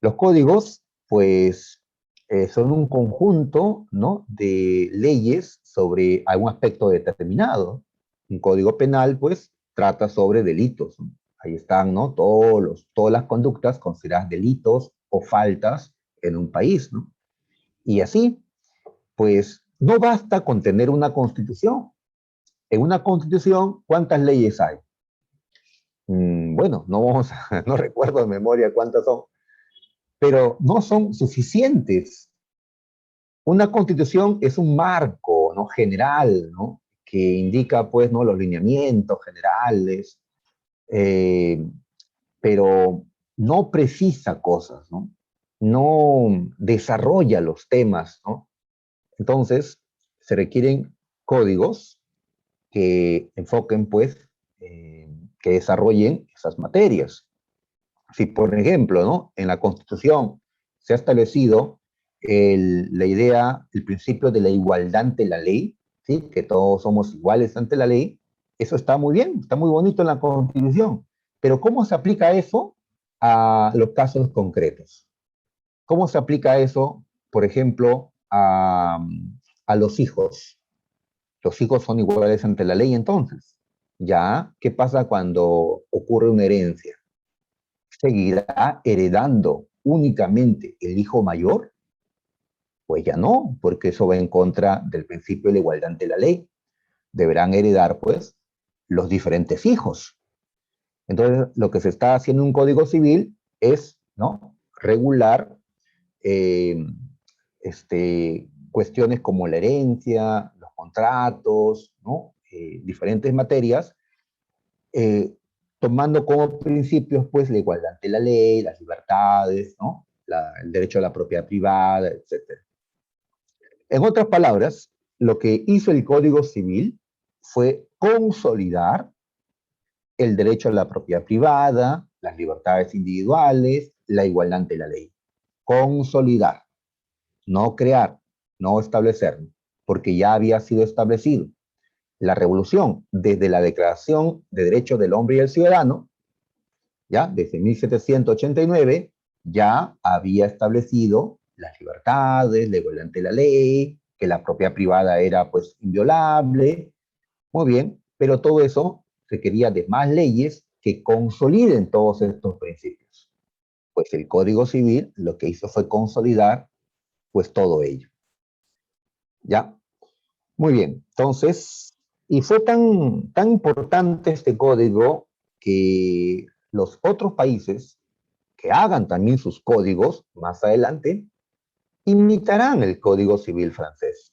Los códigos, pues, son un conjunto, ¿no?, de leyes sobre algún aspecto determinado. Un código penal, pues, trata sobre delitos, ¿no? Ahí están, ¿no?, todas las conductas consideradas delitos o faltas en un país, ¿no? Y así, pues, no basta con tener una constitución. En una constitución, ¿cuántas leyes hay? Bueno, no recuerdo de memoria cuántas son, pero no son suficientes. Una constitución es un marco, ¿no?, general, ¿no?, que indica, pues, ¿no?, los lineamientos generales, eh, pero no precisa cosas, ¿no? No desarrolla los temas, ¿no? Entonces, se requieren códigos que enfoquen, pues, que desarrollen esas materias. Si, por ejemplo, ¿no?, en la Constitución se ha establecido la idea, el principio de la igualdad ante la ley, ¿sí?, que todos somos iguales ante la ley, eso está muy bien, está muy bonito en la Constitución, pero ¿cómo se aplica eso a los casos concretos? ¿Cómo se aplica eso, por ejemplo, a los hijos? Los hijos son iguales ante la ley entonces. ¿Ya? ¿Qué pasa cuando ocurre una herencia? ¿Seguirá heredando únicamente el hijo mayor? Pues ya no, porque eso va en contra del principio de la igualdad ante la ley. Deberán heredar, pues, los diferentes hijos. Entonces, lo que se está haciendo en un código civil es, ¿no?, regular eh, cuestiones como la herencia, los contratos, ¿no?, diferentes materias, eh, tomando como principios, pues, la igualdad ante la ley, las libertades, ¿no?, el derecho a la propiedad privada, etc. En otras palabras, lo que hizo el Código Civil fue consolidar el derecho a la propiedad privada, las libertades individuales, la igualdad ante la ley. Consolidar, no crear, no establecer, porque ya había sido establecido. La revolución, desde la Declaración de Derechos del Hombre y el Ciudadano, ya desde 1789, ya había establecido las libertades, la igualdad ante la ley, que la propiedad privada era pues inviolable. Muy bien, pero todo eso requería de más leyes que consoliden todos estos principios. Pues el Código Civil lo que hizo fue consolidar pues todo ello. ¿Ya? Muy bien, entonces, y fue tan importante este código que los otros países que hagan también sus códigos más adelante imitarán el Código Civil francés.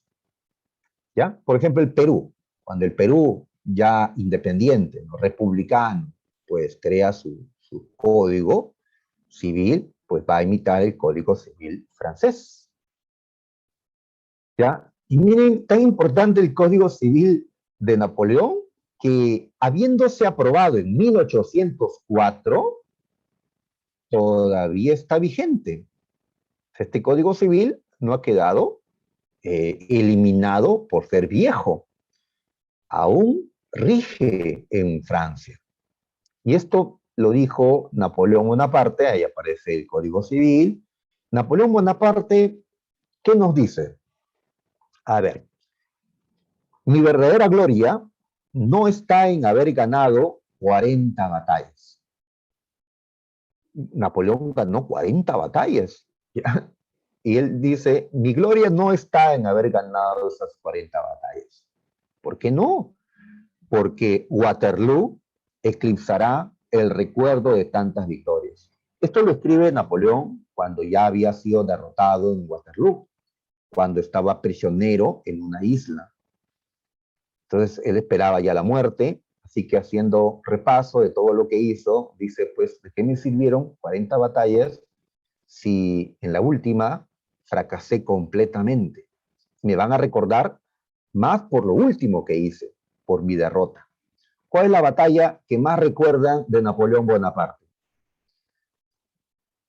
¿Ya? Por ejemplo, el Perú. Cuando el Perú, ya independiente, ¿no?, republicano, pues crea su código civil, pues va a imitar el Código Civil francés. ¿Ya? Y miren, tan importante el Código Civil de Napoleón, que habiéndose aprobado en 1804, todavía está vigente. Este Código Civil no ha quedado eliminado por ser viejo. Aún rige en Francia. Y esto lo dijo Napoleón Bonaparte, ahí aparece el Código Civil. Napoleón Bonaparte, ¿qué nos dice? A ver, mi verdadera gloria no está en haber ganado 40 batallas. Napoleón ganó 40 batallas. ¿Ya? Y él dice, mi gloria no está en haber ganado esas 40 batallas. ¿Por qué no? Porque Waterloo eclipsará el recuerdo de tantas victorias. Esto lo escribe Napoleón cuando ya había sido derrotado en Waterloo, cuando estaba prisionero en una isla. Entonces él esperaba ya la muerte, así que haciendo repaso de todo lo que hizo, dice, pues, ¿de qué me sirvieron 40 batallas si en la última fracasé completamente? Me van a recordar más por lo último que hice, por mi derrota. ¿Cuál es la batalla que más recuerdan de Napoleón Bonaparte?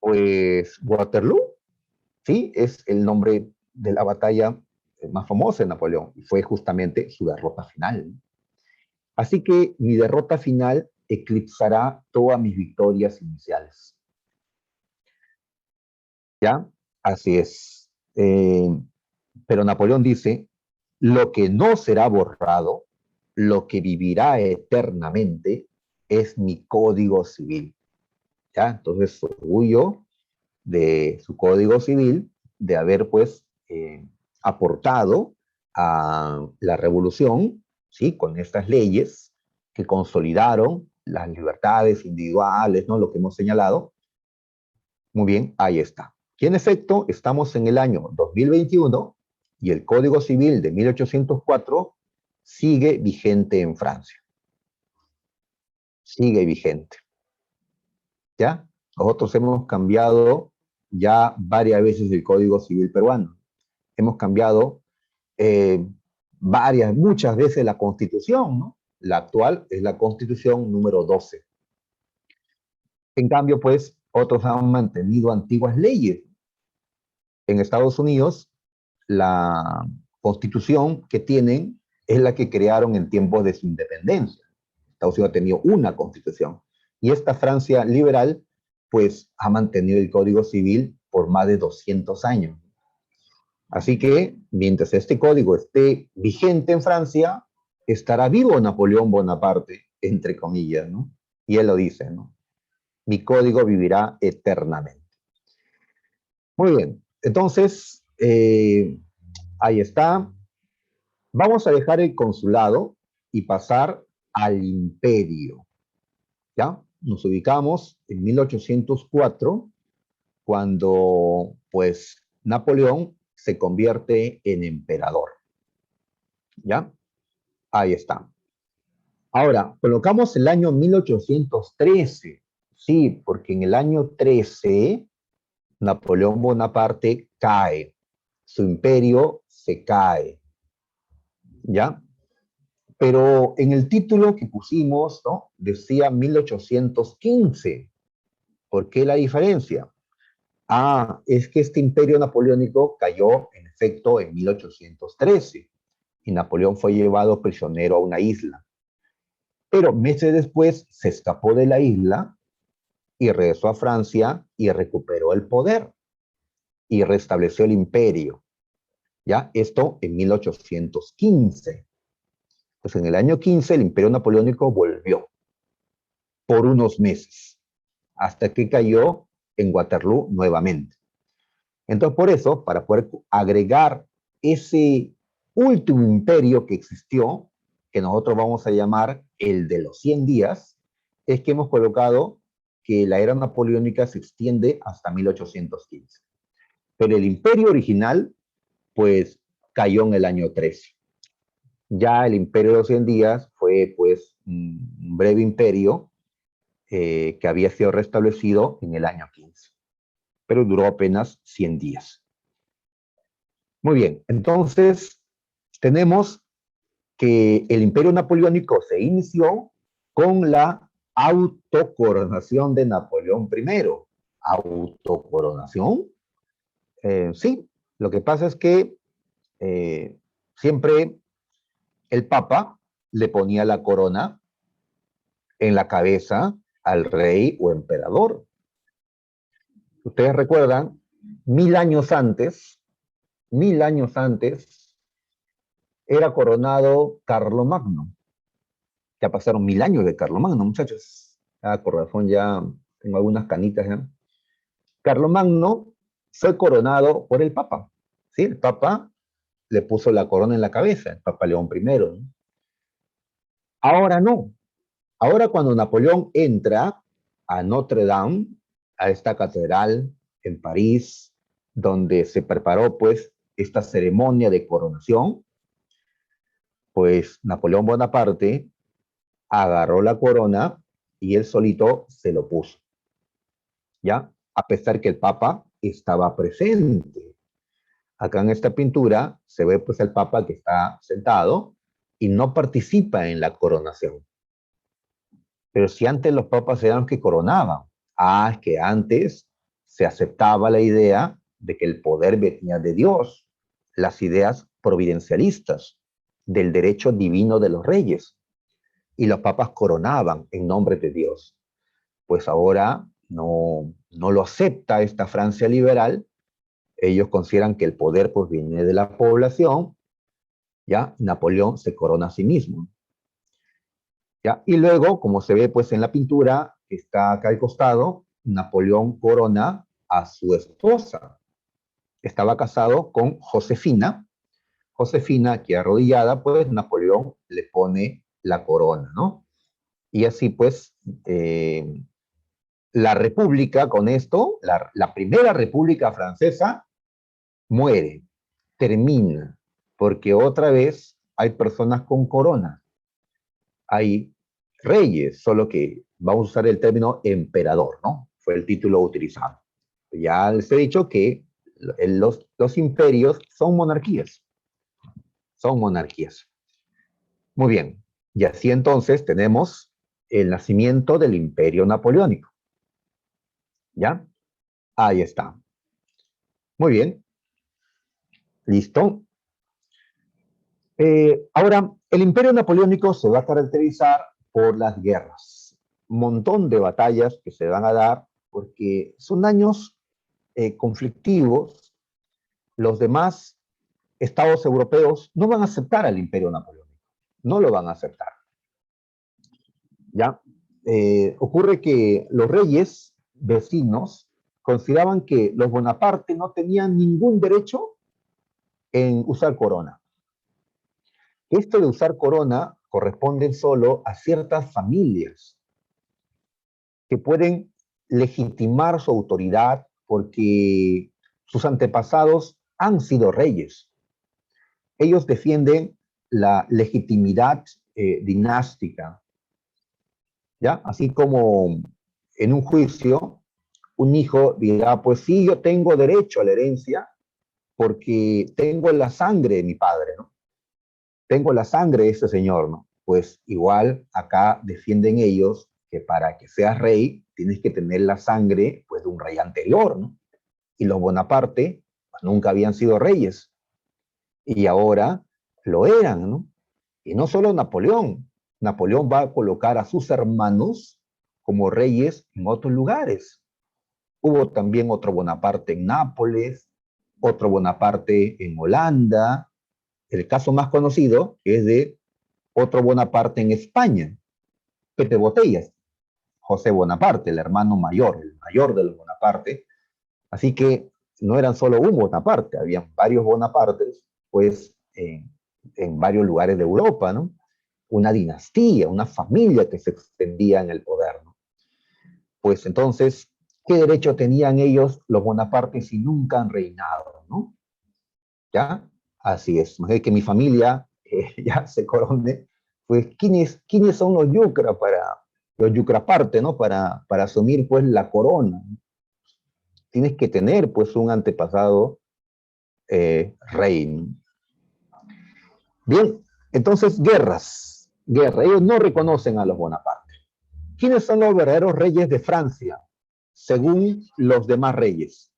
Pues Waterloo, sí, es el nombre de la batalla más famosa de Napoleón, y fue justamente su derrota final. Así que mi derrota final eclipsará todas mis victorias iniciales. ¿Ya? Así es. Pero Napoleón dice, lo que no será borrado, lo que vivirá eternamente, es mi código civil. ¿Ya? Entonces, su orgullo de su código civil, de haber pues aportado a la revolución, ¿sí?, con estas leyes que consolidaron las libertades individuales, ¿no?, lo que hemos señalado. Muy bien, ahí está. Y en efecto, estamos en el año 2021 y el Código Civil de 1804 sigue vigente en Francia. Sigue vigente. ¿Ya? Nosotros hemos cambiado ya varias veces el Código Civil peruano. Hemos cambiado muchas veces la Constitución, ¿no? La actual es la Constitución número 12. En cambio, pues, otros han mantenido antiguas leyes. En Estados Unidos, la Constitución que tienen es la que crearon en tiempos de su independencia. Estados Unidos ha tenido una Constitución. Y esta Francia liberal pues ha mantenido el Código Civil por más de 200 años. Así que, mientras este código esté vigente en Francia, estará vivo Napoleón Bonaparte, entre comillas, ¿no? Y él lo dice, ¿no? Mi código vivirá eternamente. Muy bien, entonces, ahí está. Vamos a dejar el consulado y pasar al imperio, ¿ya? Nos ubicamos en 1804, cuando, pues, Napoleón se convierte en emperador, ¿ya? Ahí está. Ahora, colocamos el año 1813, sí, porque en el año 13 Napoleón Bonaparte cae, su imperio se cae, ¿ya? Pero en el título que pusimos, ¿no? Decía 1815. ¿Por qué la diferencia? Ah, es que este imperio napoleónico cayó, en efecto, en 1813 y Napoleón fue llevado prisionero a una isla. Pero meses después se escapó de la isla y regresó a Francia y recuperó el poder y restableció el imperio. ¿Ya? Esto en 1815. Pues en el año 15 el imperio napoleónico volvió por unos meses, hasta que cayó en Waterloo nuevamente. Entonces, por eso, para poder agregar ese último imperio que existió, que nosotros vamos a llamar el de los 100 días, es que hemos colocado que la era napoleónica se extiende hasta 1815. Pero el imperio original, pues, cayó en el año 13. Ya el imperio de los 100 días fue, pues, un breve imperio que había sido restablecido en el año 15, pero duró apenas 100 días. Muy bien, entonces tenemos que el imperio napoleónico se inició con la autocoronación de Napoleón I. ¿Autocoronación? Sí, lo que pasa es que siempre el Papa le ponía la corona en la cabeza al rey o emperador. Ustedes recuerdan, 1000 años antes, era coronado Carlomagno. Ya pasaron 1000 años de Carlomagno, muchachos. Ah, por razón ya tengo algunas canitas ya. Carlomagno fue coronado por el Papa. ¿Sí? El Papa le puso la corona en la cabeza, el Papa León I, ¿no? Ahora no. Ahora cuando Napoleón entra a Notre Dame, a esta catedral en París, donde se preparó pues esta ceremonia de coronación, pues Napoleón Bonaparte agarró la corona y él solito se lo puso, ¿ya? A pesar que el Papa estaba presente. Acá en esta pintura se ve pues el Papa que está sentado y no participa en la coronación. Pero si antes los papas eran los que coronaban, es que antes se aceptaba la idea de que el poder venía de Dios, las ideas providencialistas, del derecho divino de los reyes, y los papas coronaban en nombre de Dios. Pues ahora no lo acepta esta Francia liberal. Ellos consideran que el poder pues viene de la población, ¿ya? Napoleón se corona a sí mismo, ¿ya? Y luego, como se ve pues en la pintura que está acá al costado, Napoleón corona a su esposa. Estaba casado con Josefina. Josefina, aquí arrodillada, pues Napoleón le pone la corona, ¿no? Y así pues, la república con esto, la primera república francesa, muere, termina, porque otra vez hay personas con corona. Hay reyes, solo que vamos a usar el término emperador, ¿no? Fue el título utilizado. Ya les he dicho que los imperios son monarquías. Son monarquías. Muy bien. Y así entonces tenemos el nacimiento del imperio napoleónico. ¿Ya? Ahí está. Muy bien. Listo. Ahora, el imperio napoleónico se va a caracterizar por las guerras. Un montón de batallas que se van a dar porque son años conflictivos. Los demás estados europeos no van a aceptar al imperio napoleónico. No lo van a aceptar. ¿Ya? ocurre que los reyes vecinos consideraban que los Bonaparte no tenían ningún derecho en usar corona. Esto de usar corona corresponde solo a ciertas familias que pueden legitimar su autoridad porque sus antepasados han sido reyes. Ellos defienden la legitimidad dinástica, ¿ya? Así como en un juicio, un hijo dirá, pues sí, yo tengo derecho a la herencia porque tengo la sangre de mi padre, ¿no? Tengo la sangre de ese señor, ¿no? Pues igual acá defienden ellos que para que seas rey tienes que tener la sangre pues de un rey anterior, ¿no? Y los Bonaparte pues, nunca habían sido reyes y ahora lo eran, ¿no? Y no solo Napoleón, Napoleón va a colocar a sus hermanos como reyes en otros lugares. Hubo también otro Bonaparte en Nápoles, otro Bonaparte en Holanda. El caso más conocido es de otro Bonaparte en España, Pepe Botellas, José Bonaparte, el mayor de los Bonaparte. Así que no eran solo un Bonaparte, habían varios Bonapartes, pues en varios lugares de Europa, ¿no? Una dinastía, una familia que se extendía en el poder, ¿no? Pues entonces, ¿qué derecho tenían ellos, los Bonapartes, si nunca han reinado, ¿no? ¿Ya? Así es. Imagínate que mi familia ya se corone, pues ¿quiénes son los yucra los yucraparte, ¿no? Para asumir pues la corona. Tienes que tener pues un antepasado rey, ¿no? Bien, entonces guerra. Ellos no reconocen a los Bonaparte. ¿Quiénes son los verdaderos reyes de Francia, según los demás reyes?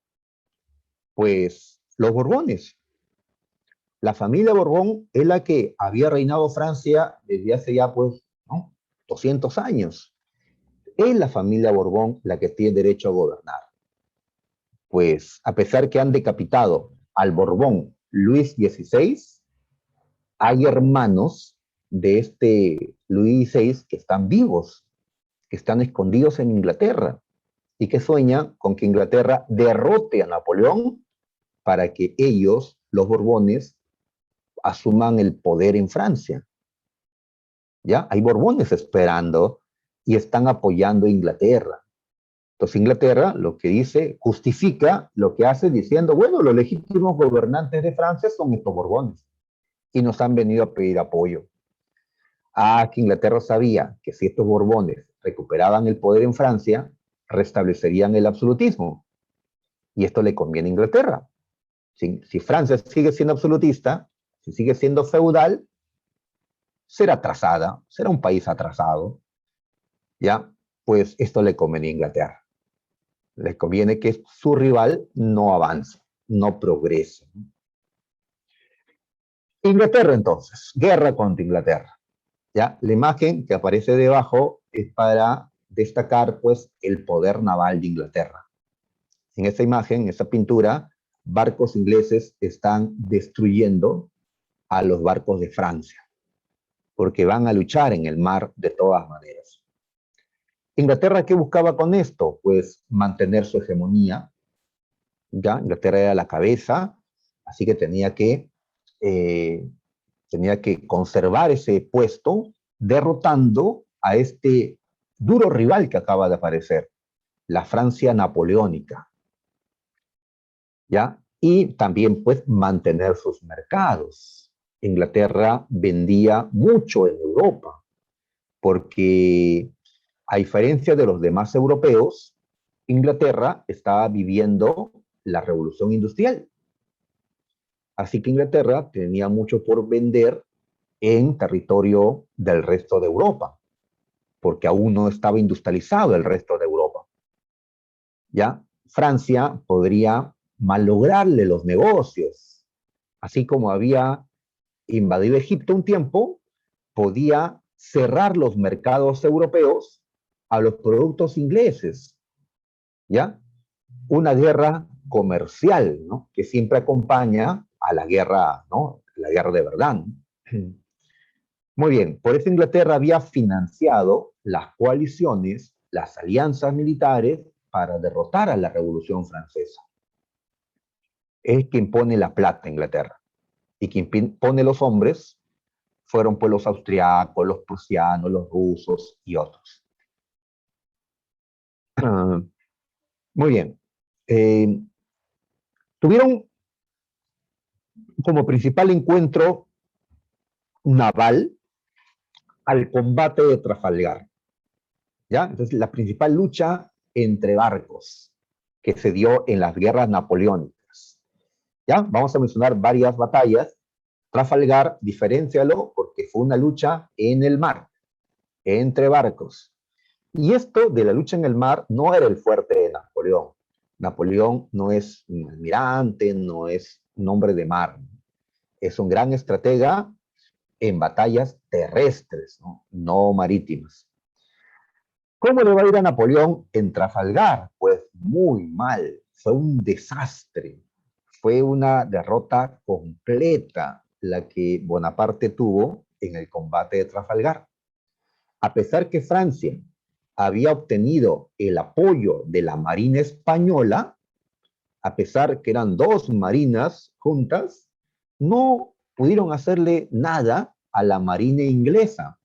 Pues los Borbones. La familia Borbón es la que había reinado Francia desde hace ya, pues, ¿no? 200 años. Es la familia Borbón la que tiene derecho a gobernar. Pues, a pesar que han decapitado al Borbón Luis XVI, hay hermanos de este Luis XVI que están vivos, que están escondidos en Inglaterra y que sueñan con que Inglaterra derrote a Napoleón para que ellos, los Borbones, asuman el poder en Francia. ¿Ya? Hay Borbones esperando y están apoyando a Inglaterra. Entonces Inglaterra lo que dice, justifica lo que hace diciendo, bueno, los legítimos gobernantes de Francia son estos Borbones y nos han venido a pedir apoyo. Que Inglaterra sabía que si estos Borbones recuperaban el poder en Francia, restablecerían el absolutismo. Y esto le conviene a Inglaterra. Si Francia sigue siendo absolutista, si sigue siendo feudal, será atrasada, será un país atrasado, ¿ya? Pues esto le conviene a Inglaterra. Les conviene que su rival no avance, no progrese. Inglaterra, entonces, guerra contra Inglaterra. ¿Ya? La imagen que aparece debajo es para destacar, pues, el poder naval de Inglaterra. En esta imagen, en esta pintura, barcos ingleses están destruyendo a los barcos de Francia, porque van a luchar en el mar de todas maneras. Inglaterra, ¿qué buscaba con esto? Pues mantener su hegemonía. ¿Ya? Inglaterra era la cabeza, así que tenía que conservar ese puesto, derrotando a este duro rival que acaba de aparecer, la Francia napoleónica. ¿Ya? Y también, pues, mantener sus mercados. Inglaterra vendía mucho en Europa, porque a diferencia de los demás europeos, Inglaterra estaba viviendo la revolución industrial. Así que Inglaterra tenía mucho por vender en territorio del resto de Europa, porque aún no estaba industrializado el resto de Europa. ¿Ya? Francia podría malograrle los negocios, así como había invadido Egipto un tiempo, podía cerrar los mercados europeos a los productos ingleses, ¿ya? Una guerra comercial, ¿no? Que siempre acompaña a la guerra, ¿no? La guerra de verdad, ¿no? Muy bien, por eso Inglaterra había financiado las coaliciones, las alianzas militares para derrotar a la Revolución Francesa. Es quien pone la plata, Inglaterra, y quien pone los hombres fueron pues los austriacos, los prusianos, los rusos y otros. Muy bien. Tuvieron como principal encuentro naval al combate de Trafalgar. ¿Ya? Entonces, la principal lucha entre barcos que se dio en las guerras napoleónicas. ¿Ya? Vamos a mencionar varias batallas. Trafalgar, diferéncialo porque fue una lucha en el mar, entre barcos. Y esto de la lucha en el mar no era el fuerte de Napoleón. Napoleón no es un almirante, no es un hombre de mar. Es un gran estratega en batallas terrestres, no marítimas. ¿Cómo le va a ir a Napoleón en Trafalgar? Pues muy mal, fue un desastre, fue una derrota completa la que Bonaparte tuvo en el combate de Trafalgar. A pesar que Francia había obtenido el apoyo de la Marina Española, a pesar que eran dos marinas juntas, no pudieron hacerle nada a la Marina inglesa,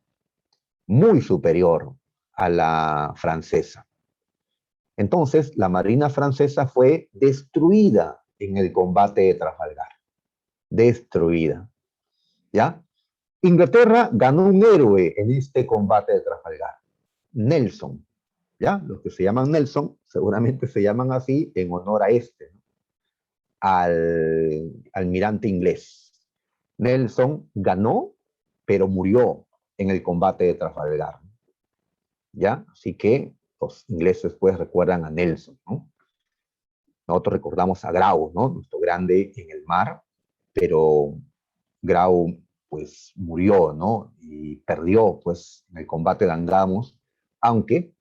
muy superior a la francesa. Entonces, la Marina francesa fue destruida en el combate de Trafalgar. Destruida. ¿Ya? Inglaterra ganó un héroe en este combate de Trafalgar. Nelson. ¿Ya? Los que se llaman Nelson seguramente se llaman así en honor a este, ¿no? Al almirante inglés. Nelson ganó, pero murió en el combate de Trafalgar. ¿Ya? Así que los ingleses pues recuerdan a Nelson, ¿no? Nosotros recordamos a Grau, ¿no? Nuestro grande en el mar, pero Grau pues murió, ¿no? Y perdió pues en el combate de Angamos, aunque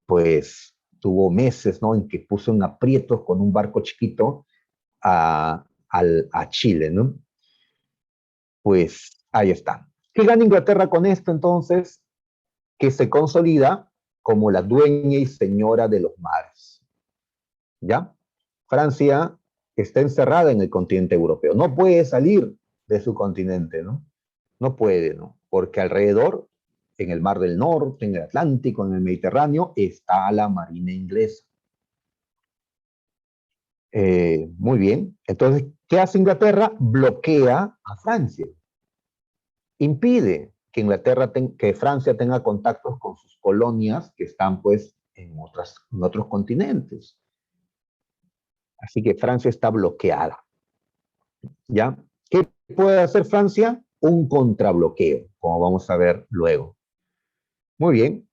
pues tuvo meses, ¿no? En que puso un aprieto con un barco chiquito a Chile, ¿no? Pues ahí está. ¿Qué gana Inglaterra con esto entonces? Que se consolida como la dueña y señora de los mares. ¿Ya? Francia está encerrada en el continente europeo, no puede salir de su continente, ¿no? No puede, ¿no? Porque alrededor, en el Mar del Norte, en el Atlántico, en el Mediterráneo, está la marina inglesa. Muy bien. Entonces, ¿qué hace Inglaterra? Bloquea a Francia. Impide que que Francia tenga contactos con sus colonias que están pues en otros continentes. Así que Francia está bloqueada. ¿Ya? ¿Qué puede hacer Francia? Un contrabloqueo, como vamos a ver luego. Muy bien.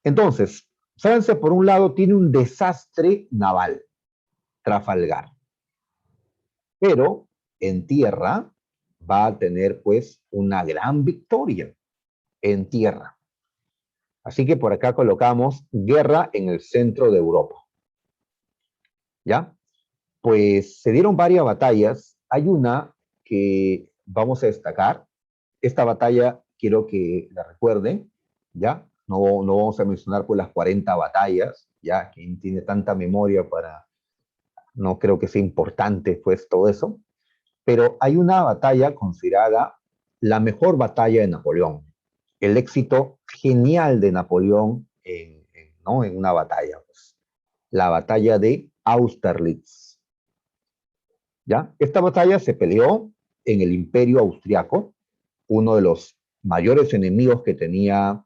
Entonces, Francia, por un lado, tiene un desastre naval, Trafalgar. Pero en tierra va a tener, pues, una gran victoria en tierra. Así que por acá colocamos guerra en el centro de Europa. ¿Ya? Pues se dieron varias batallas. Hay una que vamos a destacar. Esta batalla quiero que la recuerden, ¿ya? No vamos a mencionar pues las 40 batallas, ¿ya? Quien tiene tanta memoria para... No creo que sea importante pues todo eso. Pero hay una batalla considerada la mejor batalla de Napoleón. El éxito genial de Napoleón ¿no? En una batalla. Pues. La batalla de Austerlitz. ¿Ya? Esta batalla se peleó en el Imperio Austriaco, uno de los mayores enemigos que tenía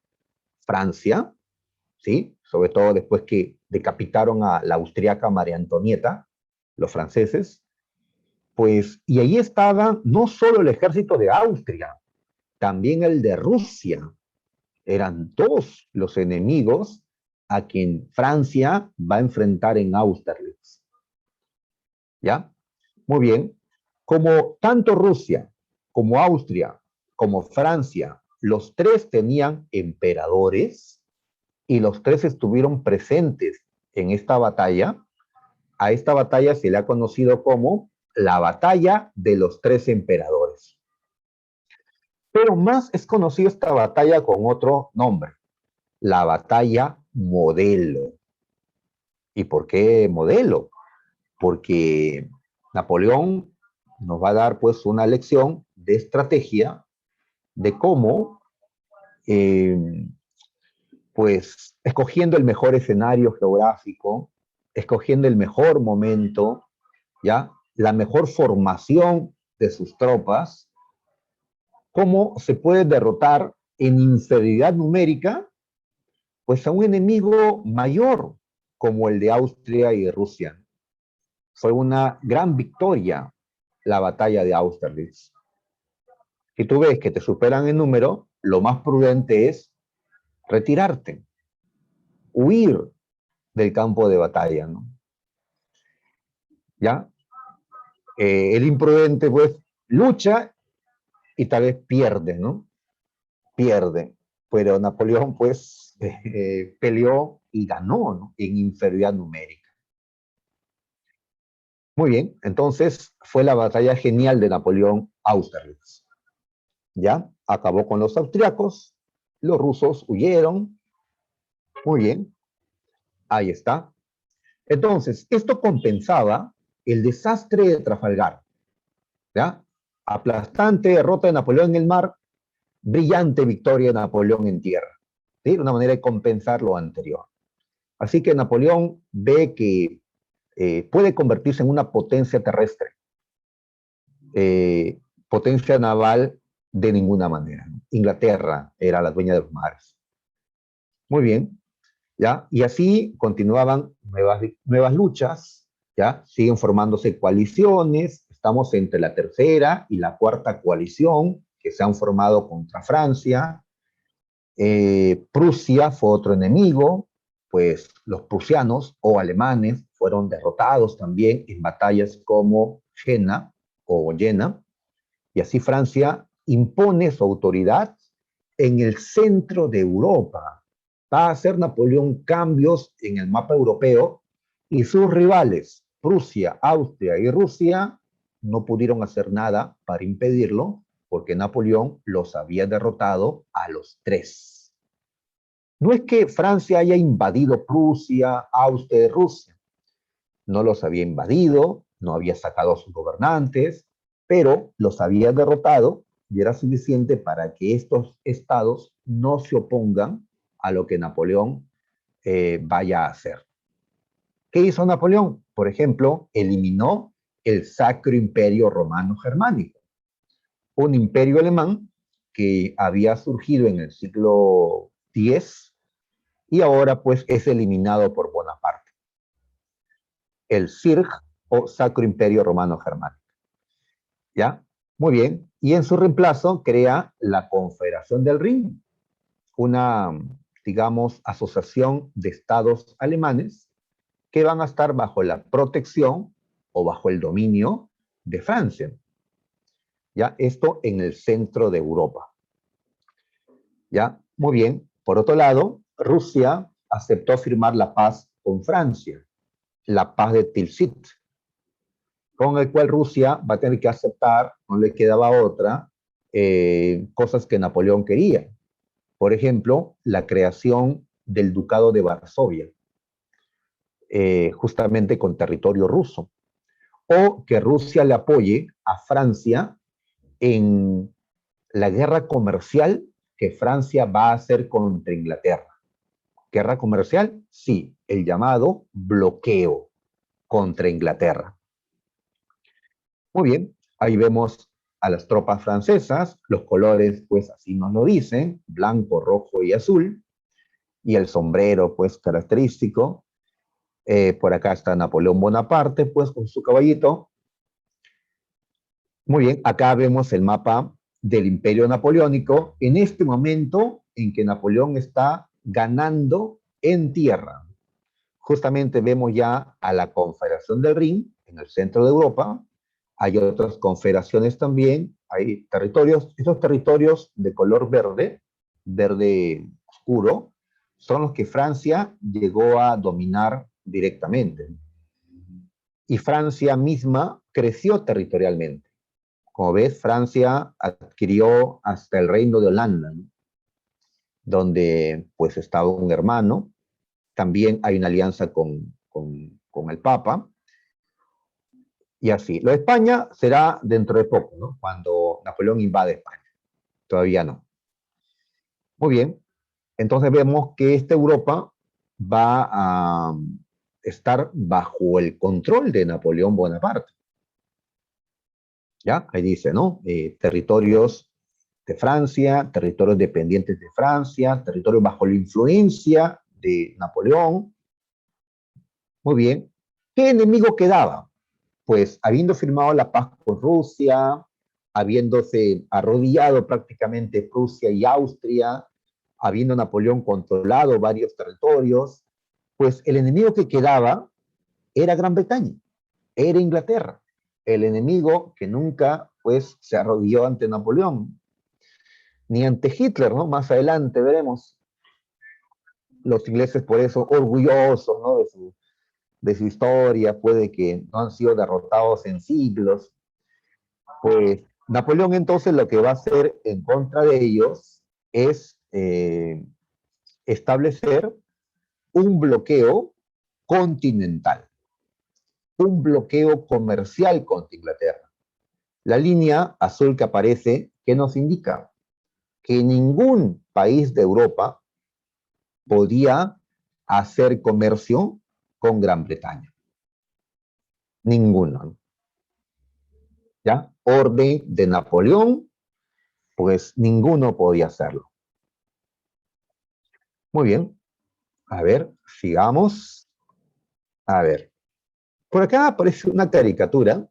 Francia, ¿sí? Sobre todo después que decapitaron a la austriaca María Antonieta, los franceses, pues, y ahí estaba no solo el ejército de Austria, también el de Rusia. Eran dos los enemigos a quien Francia va a enfrentar en Austerlitz. ¿Ya? Muy bien. Como tanto Rusia como Austria como Francia, los tres tenían emperadores y los tres estuvieron presentes en esta batalla. A esta batalla se le ha conocido como la batalla de los tres emperadores. Pero más es conocida esta batalla con otro nombre, la batalla modelo. ¿Y por qué modelo? Porque Napoleón nos va a dar pues una lección de estrategia de cómo pues escogiendo el mejor escenario geográfico, escogiendo el mejor momento, ¿ya? La mejor formación de sus tropas, cómo se puede derrotar en inferioridad numérica pues a un enemigo mayor como el de Austria y de Rusia. Fue una gran victoria la batalla de Austerlitz. Si tú ves que te superan en número, lo más prudente es retirarte, huir del campo de batalla, ¿no? ¿Ya? El imprudente, pues, lucha y tal vez pierde, ¿no? Pierde. Pero Napoleón, pues, peleó y ganó, ¿no? En inferioridad numérica. Muy bien, entonces fue la batalla genial de Napoleón Austerlitz. ¿Ya? Acabó con los austriacos, los rusos huyeron. Muy bien, ahí está. Entonces, esto compensaba el desastre de Trafalgar, ¿ya? Aplastante derrota de Napoleón en el mar, brillante victoria de Napoleón en tierra. ¿Sí? Una manera de compensar lo anterior. Así que Napoleón ve que puede convertirse en una potencia terrestre, potencia naval de ninguna manera. Inglaterra era la dueña de los mares. Muy bien, ¿ya? Y así continuaban nuevas luchas, ¿ya? Siguen formándose coaliciones, estamos entre la tercera y la cuarta coalición que se han formado contra Francia. Prusia fue otro enemigo, pues los prusianos o alemanes fueron derrotados también en batallas como Jena o Jena, y así Francia impone su autoridad en el centro de Europa. Va a hacer Napoleón cambios en el mapa europeo y sus rivales, Prusia, Austria y Rusia, no pudieron hacer nada para impedirlo porque Napoleón los había derrotado a los tres. No es que Francia haya invadido Prusia, Austria y Rusia, no los había invadido, no había sacado a sus gobernantes, pero los había derrotado y era suficiente para que estos estados no se opongan a lo que Napoleón vaya a hacer. ¿Qué hizo Napoleón? Por ejemplo, eliminó el Sacro Imperio Romano Germánico, un imperio alemán que había surgido en el siglo X y ahora pues es eliminado por Bonaparte. El SIRG o Sacro Imperio Romano Germánico. ¿Ya? Muy bien. Y en su reemplazo crea la Confederación del Rin, una, digamos, asociación de estados alemanes que van a estar bajo la protección o bajo el dominio de Francia. ¿Ya? Esto en el centro de Europa. ¿Ya? Muy bien. Por otro lado, Rusia aceptó firmar la paz con Francia, la paz de Tilsit, con el cual Rusia va a tener que aceptar, no le quedaba otra, cosas que Napoleón quería. Por ejemplo, la creación del Ducado de Varsovia, justamente con territorio ruso, o que Rusia le apoye a Francia en la guerra comercial que Francia va a hacer contra Inglaterra. ¿Guerra comercial? Sí, el llamado bloqueo contra Inglaterra. Muy bien, ahí vemos a las tropas francesas, los colores pues así nos lo dicen, blanco, rojo y azul, y el sombrero pues característico. Por acá está Napoleón Bonaparte pues con su caballito. Muy bien, acá vemos el mapa del Imperio Napoleónico en este momento en que Napoleón está ganando en tierra. Justamente vemos ya a la Confederación del Rin en el centro de Europa. Hay otras confederaciones también, hay territorios, esos territorios de color verde, verde oscuro, son los que Francia llegó a dominar directamente. Y Francia misma creció territorialmente. Como ves, Francia adquirió hasta el reino de Holanda, ¿no? donde pues estaba un hermano. También hay una alianza con el Papa, y así. Lo de España será dentro de poco, ¿no? Cuando Napoleón invade España. Todavía no. Muy bien. Entonces vemos que esta Europa va a estar bajo el control de Napoleón Bonaparte. ¿Ya? Ahí dice, ¿no? Territorios de Francia, territorios dependientes de Francia, territorios bajo la influencia de Napoleón. Muy bien. ¿Qué enemigo quedaba? Pues habiendo firmado la paz con Rusia, habiéndose arrodillado prácticamente Prusia y Austria, habiendo Napoleón controlado varios territorios, pues el enemigo que quedaba era Gran Bretaña, era Inglaterra, el enemigo que nunca pues se arrodilló ante Napoleón, ni ante Hitler, ¿no? Más adelante veremos los ingleses por eso orgullosos, ¿no? De su historia, puede que no han sido derrotados en siglos. Pues Napoleón entonces lo que va a hacer en contra de ellos es establecer un bloqueo continental, un bloqueo comercial contra Inglaterra. La línea azul que aparece, ¿qué nos indica? Que ningún país de Europa podía hacer comercio con Gran Bretaña. Ninguno. ¿Ya? Orden de Napoleón, pues ninguno podía hacerlo. Muy bien. A ver, sigamos. A ver. Por acá aparece una caricatura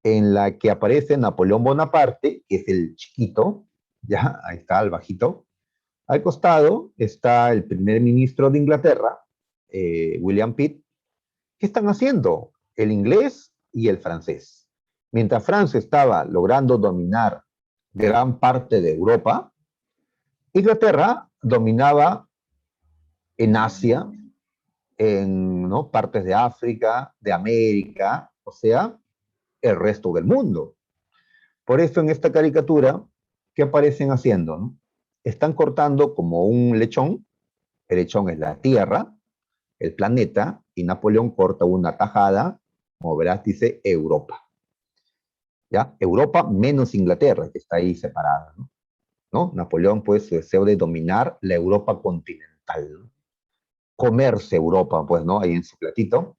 en la que aparece Napoleón Bonaparte, que es el chiquito, ya, ahí está, el bajito. Al costado está el primer ministro de Inglaterra, William Pitt. ¿Qué están haciendo? El inglés y el francés. Mientras Francia estaba logrando dominar gran parte de Europa, Inglaterra dominaba en Asia, en, ¿no?, partes de África, de América, o sea, el resto del mundo. Por eso en esta caricatura, ¿qué aparecen haciendo? ¿No? Están cortando como un lechón, el lechón es la Tierra, el planeta, y Napoleón corta una tajada, como verás, dice Europa. ¿Ya? Europa menos Inglaterra, que está ahí separada, ¿no? ¿No? Napoleón, pues, su deseo de dominar la Europa continental, ¿no? Comerse Europa, pues, ¿no? Ahí en su platito.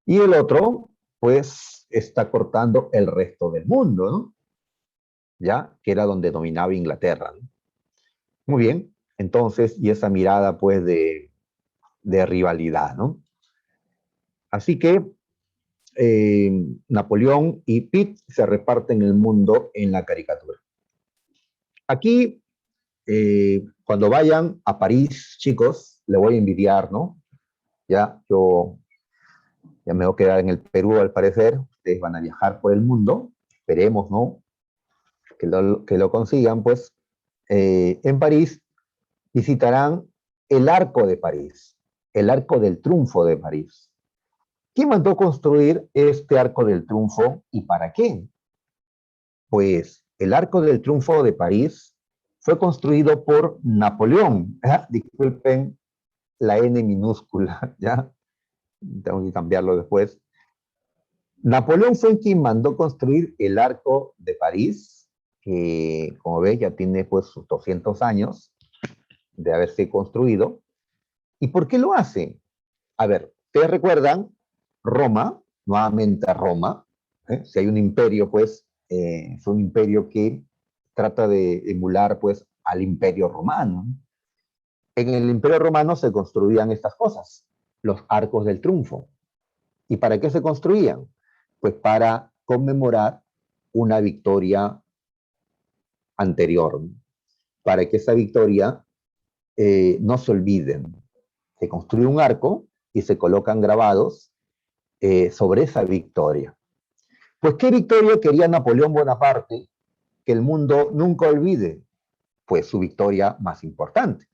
Y el otro, pues, está cortando el resto del mundo, ¿no? ¿Ya? Que era donde dominaba Inglaterra, ¿no? Muy bien. Entonces, y esa mirada, pues, de rivalidad, ¿no? Así que Napoleón y Pitt se reparten el mundo en la caricatura. Aquí, cuando vayan a París, chicos, le voy a envidiar, ¿no? Yo ya me voy a quedar en el Perú, al parecer. Ustedes van a viajar por el mundo. Esperemos, ¿no? Que lo consigan, pues. En París visitarán el Arco de París, el Arco del Triunfo de París. ¿Quién mandó construir este Arco del Triunfo y para qué? Pues el Arco del Triunfo de París fue construido por Napoleón. Disculpen la N minúscula, ¿ya? Tengo que cambiarlo después. Napoleón fue quien mandó construir el Arco de París, que como ves ya tiene pues sus 200 años de haberse construido. ¿Y por qué lo hace? A ver, ¿ustedes recuerdan Roma? Nuevamente Roma. Si hay un imperio, pues es un imperio que trata de emular pues al imperio romano. En el imperio romano se construían estas cosas, los arcos del triunfo. ¿Y para qué se construían? Pues para conmemorar una victoria anterior, para que esa victoria no se olviden. Se construye un arco y se colocan grabados sobre esa victoria. Pues, ¿qué victoria quería Napoleón Bonaparte que el mundo nunca olvide? Pues su victoria más importante,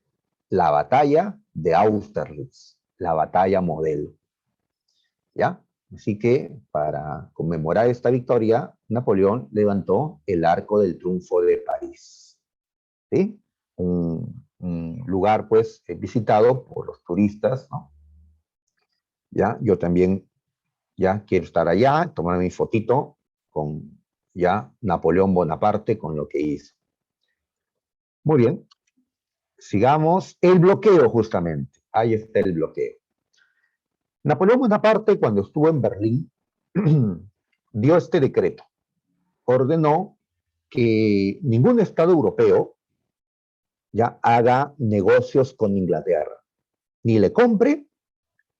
la batalla de Austerlitz, la batalla modelo. ¿Ya? Así que para conmemorar esta victoria, Napoleón levantó el Arco del Triunfo de París. ¿Sí? lugar, pues, visitado por los turistas, ¿no? Ya, yo también, ya, quiero estar allá, tomar mi fotito con, ya, Napoleón Bonaparte con lo que hizo. Muy bien, sigamos. El bloqueo, justamente. Ahí está el bloqueo. Napoleón Bonaparte, cuando estuvo en Berlín, dio este decreto. Ordenó que ningún Estado europeo ya haga negocios con Inglaterra, ni le compre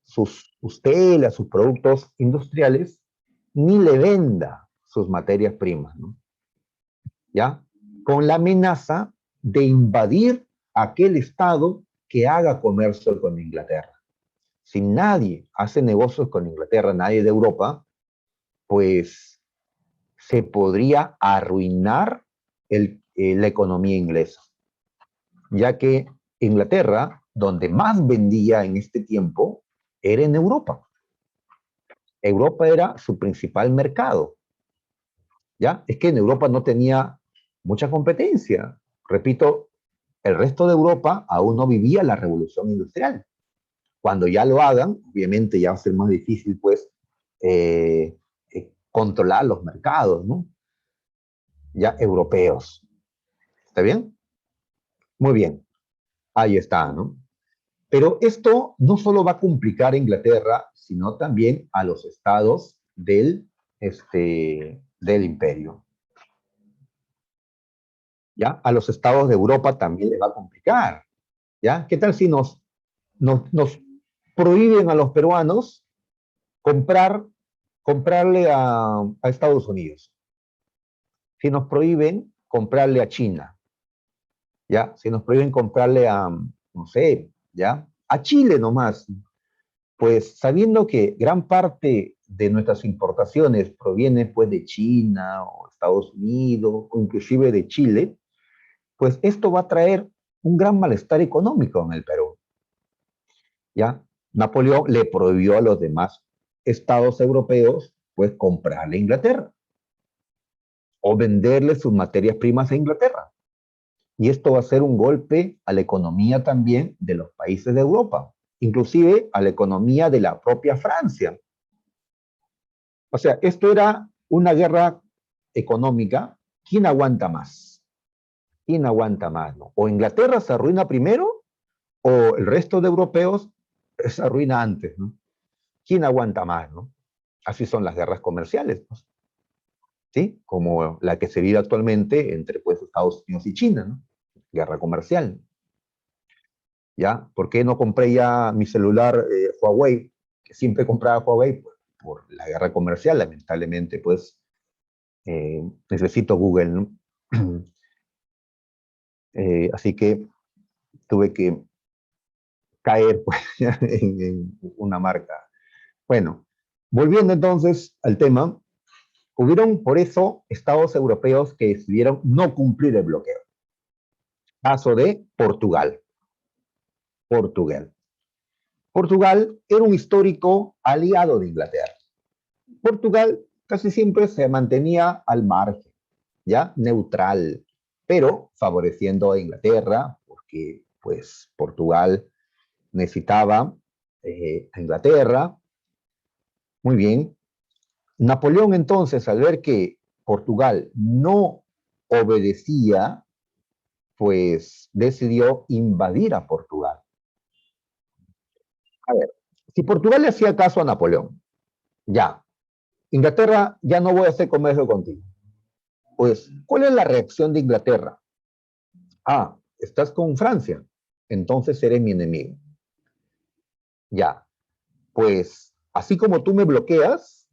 sus telas, sus productos industriales, ni le venda sus materias primas, ¿no? ¿Ya? Con la amenaza de invadir aquel Estado que haga comercio con Inglaterra. Si nadie hace negocios con Inglaterra, nadie de Europa, pues se podría arruinar la economía inglesa, ya que Inglaterra, donde más vendía en este tiempo, era en Europa. Europa era su principal mercado, ¿ya? Es que en Europa no tenía mucha competencia. Repito, el resto de Europa aún no vivía la revolución industrial. Cuando ya lo hagan, obviamente ya va a ser más difícil, pues, controlar los mercados, ¿no? Ya europeos. ¿Está bien? Muy bien. Ahí está, ¿no? Pero esto no solo va a complicar a Inglaterra, sino también a los estados del imperio. ¿Ya? A los estados de Europa también les va a complicar. ¿Ya? ¿Qué tal si nos prohíben a los peruanos comprarle a Estados Unidos? Si nos prohíben comprarle a China, ¿ya? Si nos prohíben comprarle a, no sé, ¿ya? A Chile nomás, pues sabiendo que gran parte de nuestras importaciones proviene pues de China o Estados Unidos o inclusive de Chile, pues esto va a traer un gran malestar económico en el Perú. ¿Ya? Napoleón le prohibió a los demás estados europeos pues comprarle a Inglaterra o venderle sus materias primas a Inglaterra. Y esto va a ser un golpe a la economía también de los países de Europa, inclusive a la economía de la propia Francia. O sea, esto era una guerra económica. ¿Quién aguanta más? ¿Quién aguanta más? ¿No? O Inglaterra se arruina primero o el resto de europeos se arruina antes, ¿no? ¿Quién aguanta más? ¿No? Así son las guerras comerciales, ¿no? ¿Sí? Como la que se vive actualmente entre pues, Estados Unidos y China, ¿no? Guerra comercial. ¿Ya? ¿Por qué no compré ya mi celular Huawei? Que siempre compraba Huawei por la guerra comercial, lamentablemente, pues necesito Google, ¿no? Así que tuve que caer pues, en una marca. Bueno, volviendo entonces al tema, hubieron por eso estados europeos que decidieron no cumplir el bloqueo. Caso de Portugal. Portugal. Portugal era un histórico aliado de Inglaterra. Portugal casi siempre se mantenía al margen, ya neutral, pero favoreciendo a Inglaterra, porque pues Portugal necesitaba a Inglaterra. Muy bien. Napoleón entonces, al ver que Portugal no obedecía, pues decidió invadir a Portugal. A ver, si Portugal le hacía caso a Napoleón, ya, Inglaterra, ya no voy a hacer comercio contigo. Pues, ¿cuál es la reacción de Inglaterra? Ah, estás con Francia, entonces eres mi enemigo. Ya, pues, así como tú me bloqueas,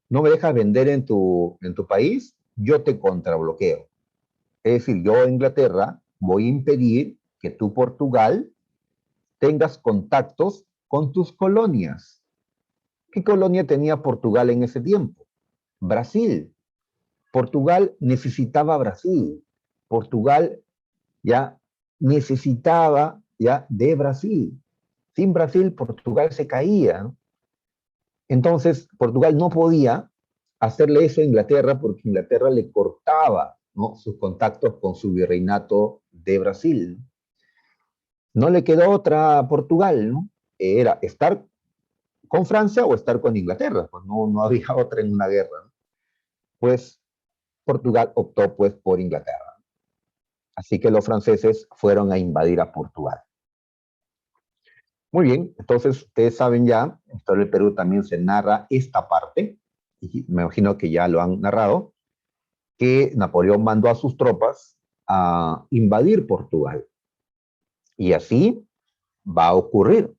no me dejas vender en tu país, yo te contrabloqueo. Es decir, yo, Inglaterra, voy a impedir que tú, Portugal, tengas contactos con tus colonias. ¿Qué colonia tenía Portugal en ese tiempo? Brasil. Portugal necesitaba Brasil. Portugal ya necesitaba ya de Brasil. Sin Brasil, Portugal se caía, ¿no? Entonces, Portugal no podía hacerle eso a Inglaterra porque Inglaterra le cortaba, ¿no?, sus contactos con su virreinato de Brasil. no le quedó otra a Portugal, ¿no? Era estar con Francia o estar con Inglaterra, pues no había otra en una guerra, ¿no? Pues Portugal optó pues por Inglaterra. Así que los franceses fueron a invadir a Portugal. Muy bien, entonces ustedes saben ya, en Historia del Perú también se narra esta parte, y me imagino que ya lo han narrado, que Napoleón mandó a sus tropas a invadir Portugal. Y así va a ocurrir,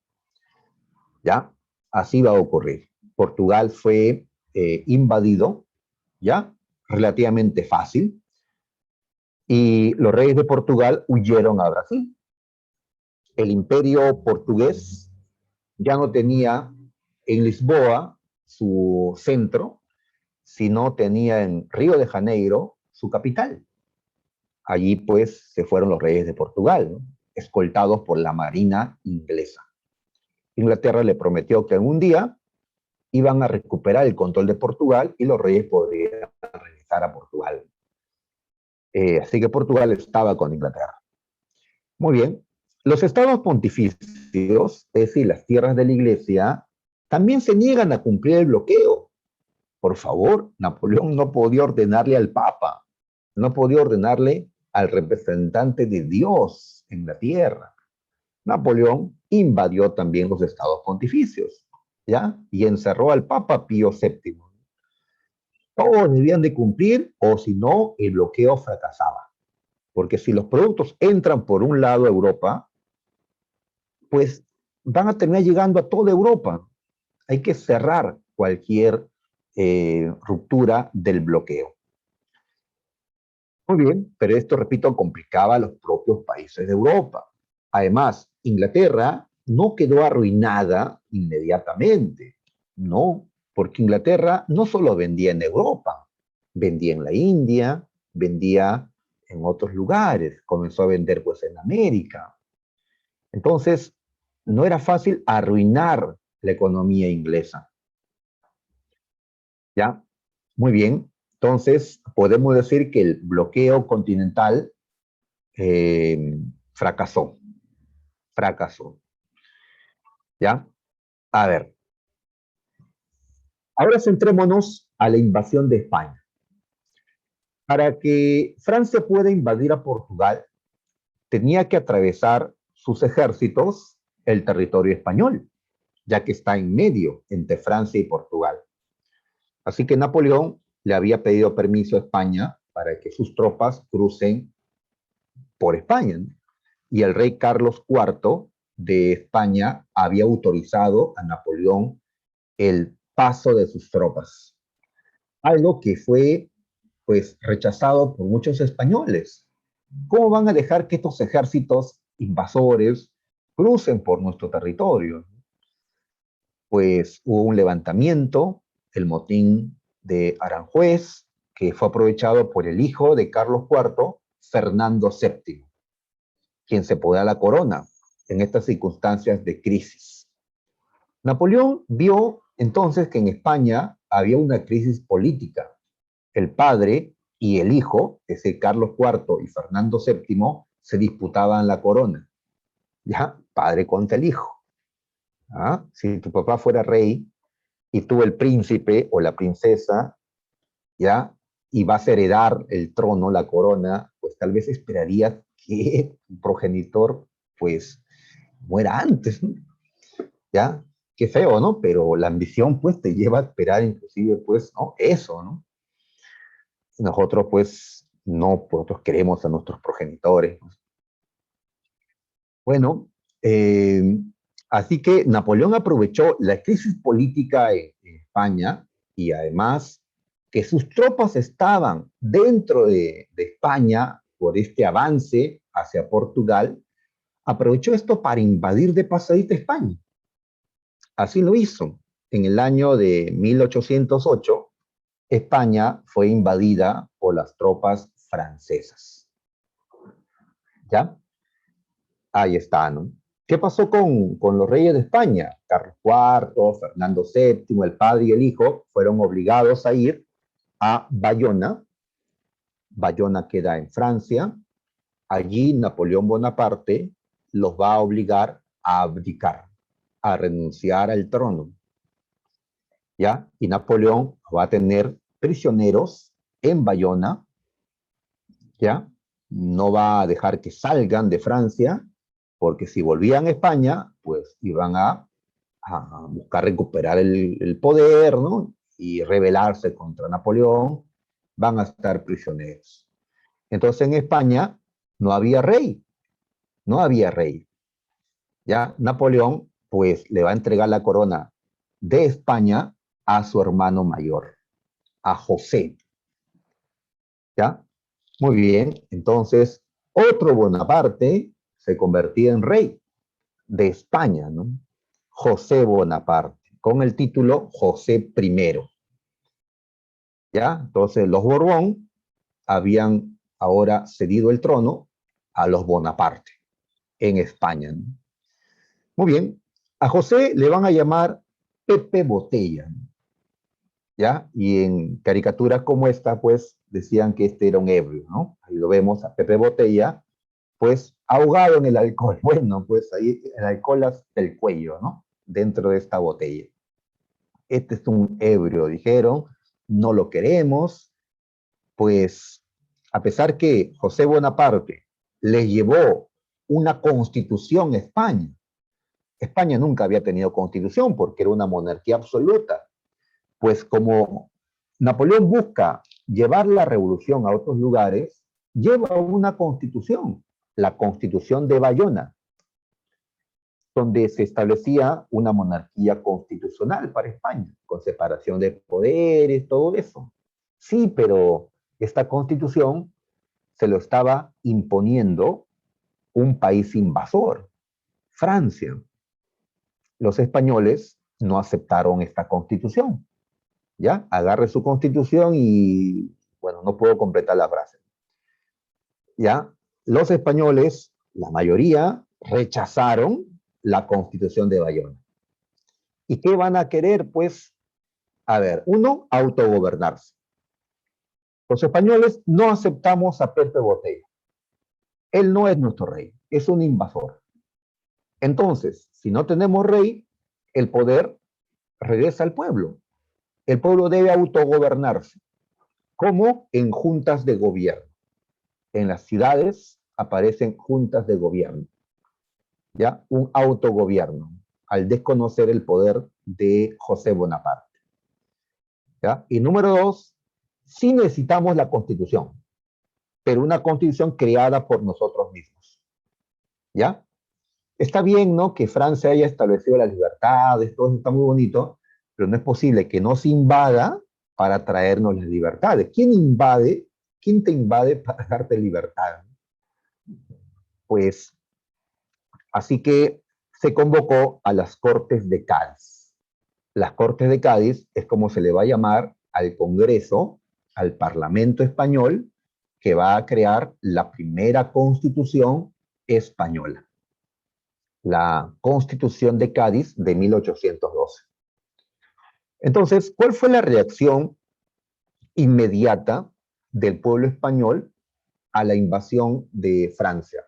¿ya? Así va a ocurrir. Portugal fue invadido, ¿ya? Relativamente fácil, y los reyes de Portugal huyeron a Brasil. El imperio portugués ya no tenía en Lisboa su centro, sino tenía en Río de Janeiro su capital. Allí pues se fueron los reyes de Portugal, ¿no? Escoltados por la marina inglesa. Inglaterra le prometió que en un día iban a recuperar el control de Portugal y los reyes podrían regresar a Portugal. Así que Portugal estaba con Inglaterra. Muy bien. Los estados pontificios, es decir, las tierras de la iglesia, también se niegan a cumplir el bloqueo. Por favor, Napoleón no podía ordenarle al Papa, no podía ordenarle al representante de Dios en la tierra. Napoleón invadió también los estados pontificios, ¿ya? Y encerró al Papa Pío VII. Todos debían de cumplir o si no, el bloqueo fracasaba. Porque si los productos entran por un lado a Europa, pues van a terminar llegando a toda Europa. Hay que cerrar cualquier ruptura del bloqueo. Muy bien, pero esto, repito, complicaba a los propios países de Europa. Además, Inglaterra no quedó arruinada inmediatamente, no, porque Inglaterra no solo vendía en Europa, vendía en la India, vendía en otros lugares, comenzó a vender pues en América. Entonces, no era fácil arruinar la economía inglesa. ¿Ya? Muy bien. Entonces, podemos decir que el bloqueo continental fracasó. Fracasó. ¿Ya? A ver. Ahora centrémonos a la invasión de España. Para que Francia pueda invadir a Portugal, tenía que atravesar sus ejércitos el territorio español, ya que está en medio entre Francia y Portugal. Así que Napoleón le había pedido permiso a España para que sus tropas crucen por España, ¿no? Y el rey Carlos IV de España había autorizado a Napoleón el paso de sus tropas, algo que fue pues rechazado por muchos españoles. ¿Cómo van a dejar que estos ejércitos invasores crucen por nuestro territorio? Pues hubo un levantamiento, el motín de Aranjuez, que fue aprovechado por el hijo de Carlos IV, Fernando VII, quien se podía la corona en estas circunstancias de crisis. Napoleón vio entonces que en España había una crisis política. El padre y el hijo, es decir, Carlos IV y Fernando VII, se disputaban la corona. ¿Ya? Padre contra el hijo. ¿Ah? Si tu papá fuera rey y tú el príncipe o la princesa, ¿ya? Y vas a heredar el trono, la corona, pues tal vez esperarías que tu progenitor, pues, muera antes, ¿no? ¿Ya? Qué feo, ¿no? Pero la ambición, pues, te lleva a esperar inclusive, pues, ¿no? Eso, ¿no? Nosotros, pues, no, nosotros queremos a nuestros progenitores, ¿no? Bueno, así que Napoleón aprovechó la crisis política en España y además que sus tropas estaban dentro de España por este avance hacia Portugal, aprovechó esto para invadir de pasadita España. Así lo hizo. En el año de 1808, España fue invadida por las tropas francesas. ¿Ya? Ahí está, ¿no? ¿Qué pasó con los reyes de España? Carlos IV, Fernando VII, el padre y el hijo fueron obligados a ir a Bayona. Bayona queda en Francia. Allí Napoleón Bonaparte los va a obligar a abdicar, a renunciar al trono, ¿ya? Y Napoleón va a tener prisioneros en Bayona, ¿ya? No va a dejar que salgan de Francia, porque si volvían a España, pues iban a buscar recuperar el poder, ¿no? Y rebelarse contra Napoleón, van a estar prisioneros. Entonces en España no había rey, no había rey. Ya Napoleón, pues le va a entregar la corona de España a su hermano mayor, a José. ¿Ya? Muy bien, entonces otro Bonaparte se convertía en rey de España, ¿no? José Bonaparte, con el título José I. ¿Ya? Entonces los Borbón habían ahora cedido el trono a los Bonaparte en España, ¿no? Muy bien, a José le van a llamar Pepe Botella, ¿no? ¿Ya? Y en caricaturas como esta, pues decían que este era un ebrio, ¿no? Ahí lo vemos a Pepe Botella, pues ahogado en el alcohol. Bueno, pues ahí el alcohol hasta el cuello, ¿no? Dentro de esta botella. Este es un ebrio, dijeron, no lo queremos, pues a pesar que José Bonaparte les llevó una constitución a España, España nunca había tenido constitución porque era una monarquía absoluta. Pues como Napoleón busca llevar la revolución a otros lugares, lleva una constitución, la Constitución de Bayona, donde se establecía una monarquía constitucional para España, con separación de poderes, todo eso. Sí, pero esta constitución se lo estaba imponiendo un país invasor, Francia. Los españoles no aceptaron esta constitución. ¿Ya? Agarre su constitución y, bueno, no puedo completar la frase. ¿Ya? Los españoles, la mayoría, rechazaron la constitución de Bayona. ¿Y qué van a querer? Pues, a ver, uno, autogobernarse. Los españoles no aceptamos a Pepe Botella. Él no es nuestro rey, es un invasor. Entonces, si no tenemos rey, el poder regresa al pueblo. El pueblo debe autogobernarse. ¿Cómo? En juntas de gobierno. En las ciudades aparecen juntas de gobierno, ¿ya? Un autogobierno, al desconocer el poder de José Bonaparte, ¿ya? Y número dos, sí necesitamos la constitución, pero una constitución creada por nosotros mismos, ¿ya? Está bien, ¿no? Que Francia haya establecido las libertades, todo eso está muy bonito, pero no es posible que nos invada para traernos las libertades. ¿Quién invade? ¿Quién te invade para darte libertad? Pues así que se convocó a las Cortes de Cádiz. Las Cortes de Cádiz es como se le va a llamar al Congreso, al Parlamento español, que va a crear la primera constitución española, la Constitución de Cádiz de 1812. Entonces, ¿cuál fue la reacción inmediata del pueblo español a la invasión de Francia?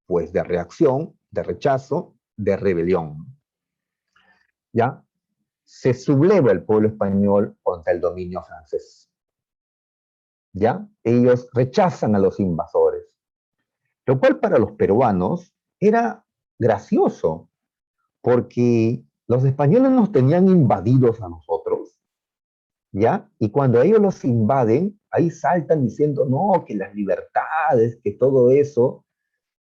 Pues de reacción, de rechazo, de rebelión. ¿Ya? Se subleva el pueblo español contra el dominio francés. ¿Ya? Ellos rechazan a los invasores, lo cual para los peruanos era gracioso, porque los españoles nos tenían invadidos a nosotros, ¿ya? Y cuando ellos los invaden, ahí saltan diciendo, no, que las libertades, que todo eso,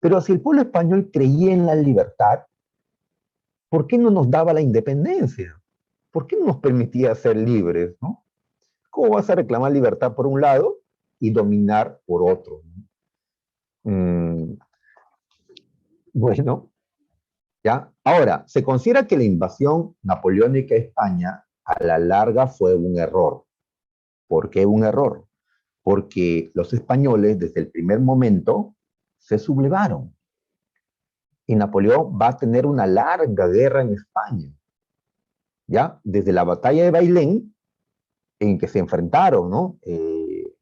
pero si el pueblo español creía en la libertad, ¿por qué no nos daba la independencia? ¿Por qué no nos permitía ser libres, no? ¿Cómo vas a reclamar libertad por un lado y dominar por otro? Mm, bueno, ¿ya? Ahora, se considera que la invasión napoleónica a España a la larga fue un error. ¿Por qué un error? Porque los españoles desde el primer momento se sublevaron y Napoleón va a tener una larga guerra en España. ¿Ya? Desde la batalla de Bailén, en que se enfrentaron, ¿no?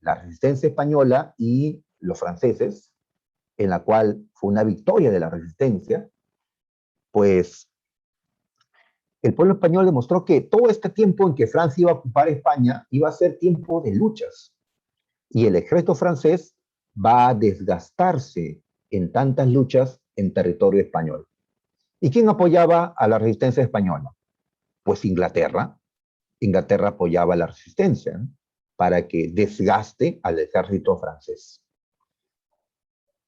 La resistencia española y los franceses, en la cual fue una victoria de la resistencia, pues el pueblo español demostró que todo este tiempo en que Francia iba a ocupar España iba a ser tiempo de luchas. Y el ejército francés va a desgastarse en tantas luchas en territorio español. ¿Y quién apoyaba a la resistencia española? Pues Inglaterra. Inglaterra apoyaba la resistencia, ¿no?, para que desgaste al ejército francés.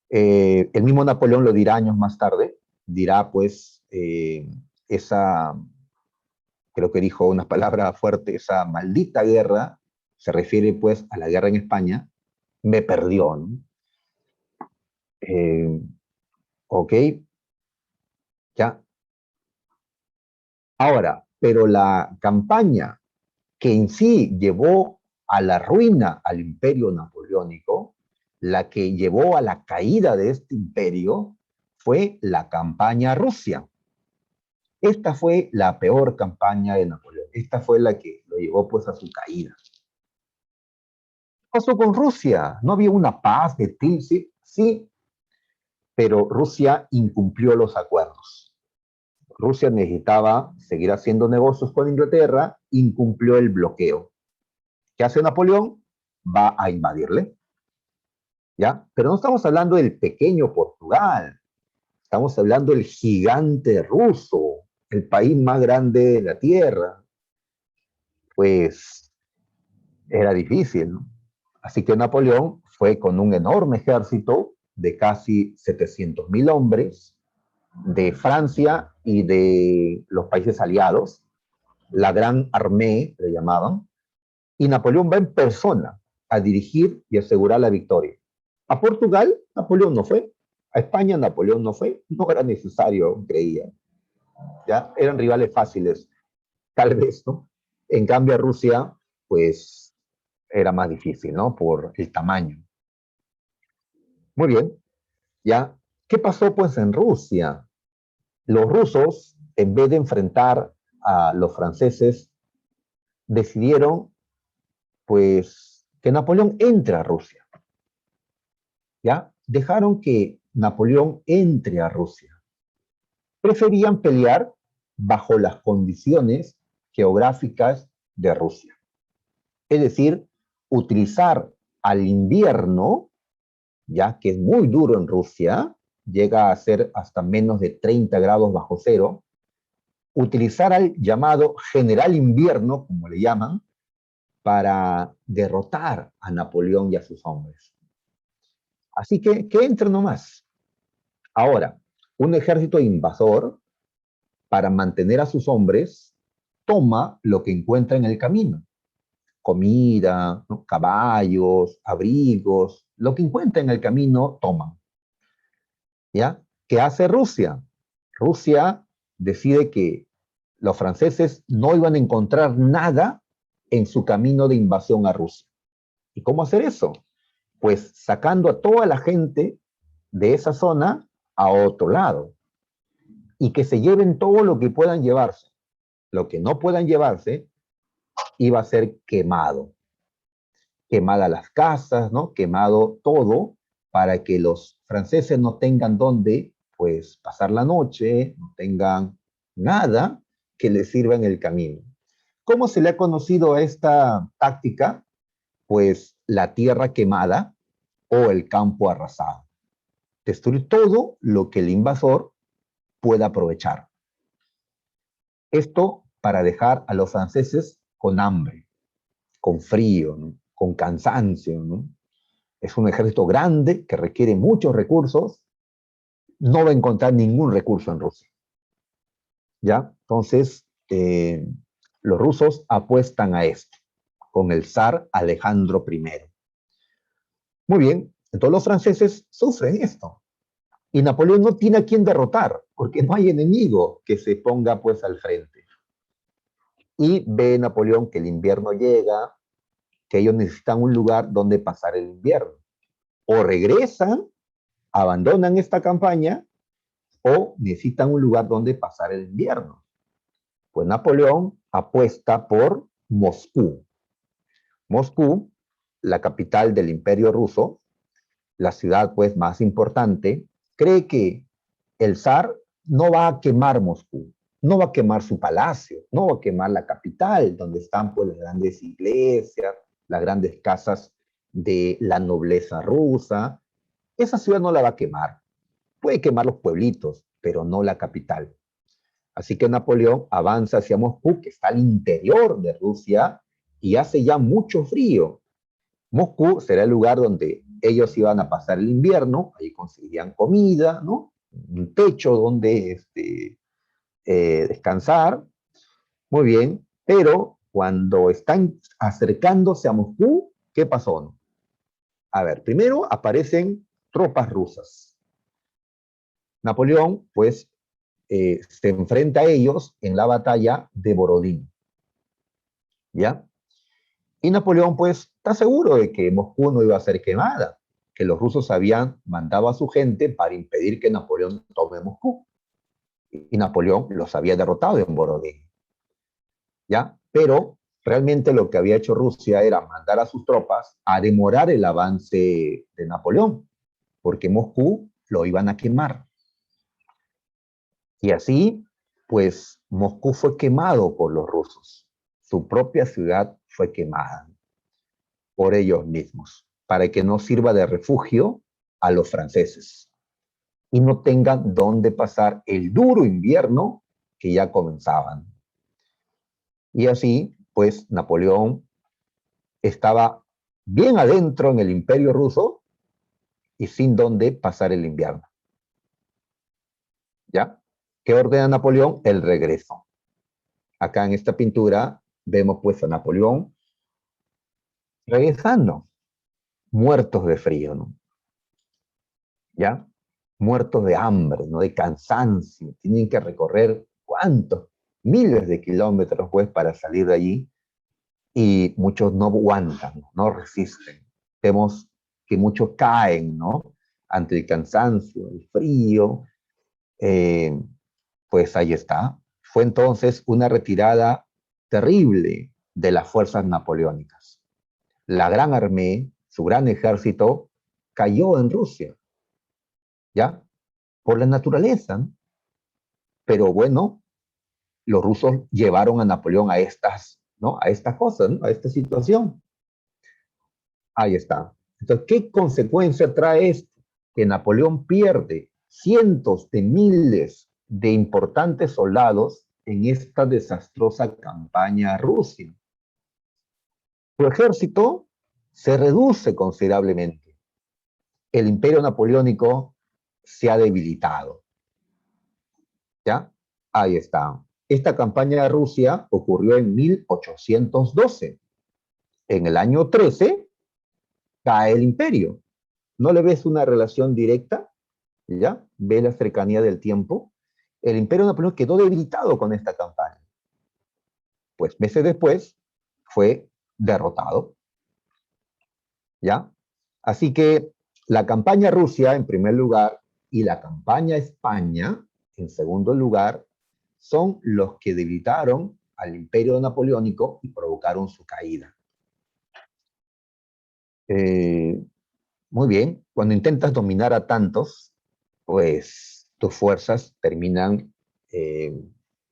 El mismo Napoleón lo dirá años más tarde, dirá pues esa, creo que dijo una palabra fuerte, esa maldita guerra, se refiere pues a la guerra en España, me perdió, ¿no? Ok, ya. Ahora, pero la campaña que en sí llevó a la ruina al imperio napoleónico, la que llevó a la caída de este imperio, fue la campaña Rusia. Esta fue la peor campaña de Napoleón. Esta fue la que lo llevó pues a su caída. ¿Qué pasó con Rusia? ¿No había una paz de Tilsit? Sí, pero Rusia incumplió los acuerdos. Rusia necesitaba seguir haciendo negocios con Inglaterra, incumplió el bloqueo. ¿Qué hace Napoleón? Va a invadirle, ¿ya? Pero no estamos hablando del pequeño Portugal, estamos hablando del gigante ruso, el país más grande de la Tierra. Pues era difícil, ¿no? Así que Napoleón fue con un enorme ejército de casi 700.000 hombres de Francia y de los países aliados, la Gran Armée, le llamaban, y Napoleón va en persona a dirigir y asegurar la victoria. A Portugal, Napoleón no fue. A España, Napoleón no fue. No era necesario, creía. ¿Ya? Eran rivales fáciles, tal vez, ¿no? En cambio, a Rusia, pues, era más difícil, ¿no? Por el tamaño. Muy bien, ¿ya? ¿Qué pasó, pues, en Rusia? Los rusos, en vez de enfrentar a los franceses, decidieron, pues, que Napoleón entre a Rusia. ¿Ya? Dejaron que Napoleón entre a Rusia. Preferían pelear bajo las condiciones geográficas de Rusia. Es decir, utilizar al invierno, ya que es muy duro en Rusia, llega a ser hasta menos de 30 grados bajo cero, utilizar al llamado general invierno, como le llaman, para derrotar a Napoleón y a sus hombres. Así que entren nomás. Ahora, un ejército invasor, para mantener a sus hombres, toma lo que encuentra en el camino. Comida, ¿no?, caballos, abrigos, lo que encuentra en el camino, toman. ¿Ya? ¿Qué hace Rusia? Rusia decide que los franceses no iban a encontrar nada en su camino de invasión a Rusia. ¿Y cómo hacer eso? Pues sacando a toda la gente de esa zona a otro lado. Y que se lleven todo lo que puedan llevarse. Lo que no puedan llevarse iba a ser quemado. Quemadas las casas, ¿no? Quemado todo para que los franceses no tengan dónde, pues, pasar la noche, no tengan nada que les sirva en el camino. ¿Cómo se le ha conocido a esta táctica? Pues la tierra quemada o el campo arrasado. Destruir todo lo que el invasor pueda aprovechar. Esto para dejar a los franceses con hambre, con frío, ¿no?, con cansancio, ¿no? Es un ejército grande que requiere muchos recursos, no va a encontrar ningún recurso en Rusia. ¿Ya? Entonces, los rusos apuestan a esto, con el zar Alejandro I. Muy bien, entonces los franceses sufren esto. Y Napoleón no tiene a quién derrotar, porque no hay enemigo que se ponga pues al frente. Y ve Napoleón que el invierno llega, que ellos necesitan un lugar donde pasar el invierno. O regresan, abandonan esta campaña, o necesitan un lugar donde pasar el invierno. Pues Napoleón apuesta por Moscú. Moscú, la capital del Imperio Ruso, la ciudad pues más importante, cree que el zar no va a quemar Moscú, no va a quemar su palacio, no va a quemar la capital, donde están pues las grandes iglesias, las grandes casas de la nobleza rusa. Esa ciudad no la va a quemar. Puede quemar los pueblitos, pero no la capital. Así que Napoleón avanza hacia Moscú, que está al interior de Rusia, y hace ya mucho frío. Moscú será el lugar donde ellos iban a pasar el invierno, ahí conseguirían comida, ¿no? Un techo donde descansar. Muy bien, pero cuando están acercándose a Moscú, ¿qué pasó? A ver, primero aparecen tropas rusas. Napoleón, pues, se enfrenta a ellos en la batalla de Borodín, ¿ya? Y Napoleón, pues, está seguro de que Moscú no iba a ser quemada, que los rusos habían mandado a su gente para impedir que Napoleón tome Moscú. Y Napoleón los había derrotado en Borodín, ¿ya? Pero realmente lo que había hecho Rusia era mandar a sus tropas a demorar el avance de Napoleón, porque Moscú lo iban a quemar. Y así, pues, Moscú fue quemado por los rusos. Su propia ciudad fue quemada por ellos mismos, para que no sirva de refugio a los franceses y no tengan dónde pasar el duro invierno que ya comenzaban. Y así, pues, Napoleón estaba bien adentro en el imperio ruso y sin dónde pasar el invierno. ¿Ya? ¿Qué ordena Napoleón? El regreso. Acá en esta pintura vemos pues a Napoleón regresando, muertos de frío, ¿no? ¿Ya? Muertos de hambre, ¿no? De cansancio. Tienen que recorrer ¿cuántos? Miles de kilómetros pues para salir de allí y muchos no aguantan, no resisten. Vemos que muchos caen, ¿no? Ante el cansancio, el frío. Eh, pues ahí está. Fue entonces una retirada terrible de las fuerzas napoleónicas. La Gran Armée, su gran ejército, cayó en Rusia, ¿ya? Por la naturaleza, ¿no? Pero bueno, los rusos llevaron a Napoleón a estas, ¿no? A estas cosas, ¿no? A esta situación. Ahí está. Entonces, ¿qué consecuencia trae esto? Que Napoleón pierde cientos de miles de importantes soldados en esta desastrosa campaña a Rusia. Su ejército se reduce considerablemente. El imperio napoleónico se ha debilitado. ¿Ya? Ahí está. Esta campaña de Rusia ocurrió en 1812. En el año 13 cae el imperio. ¿No le ves una relación directa? ¿Ya? Ve la cercanía del tiempo. El imperio napoleónico quedó debilitado con esta campaña. Pues meses después fue derrotado. ¿Ya? Así que la campaña Rusia, en primer lugar, y la campaña España, en segundo lugar, son los que debilitaron al imperio napoleónico y provocaron su caída. Muy bien, cuando intentas dominar a tantos, pues tus fuerzas terminan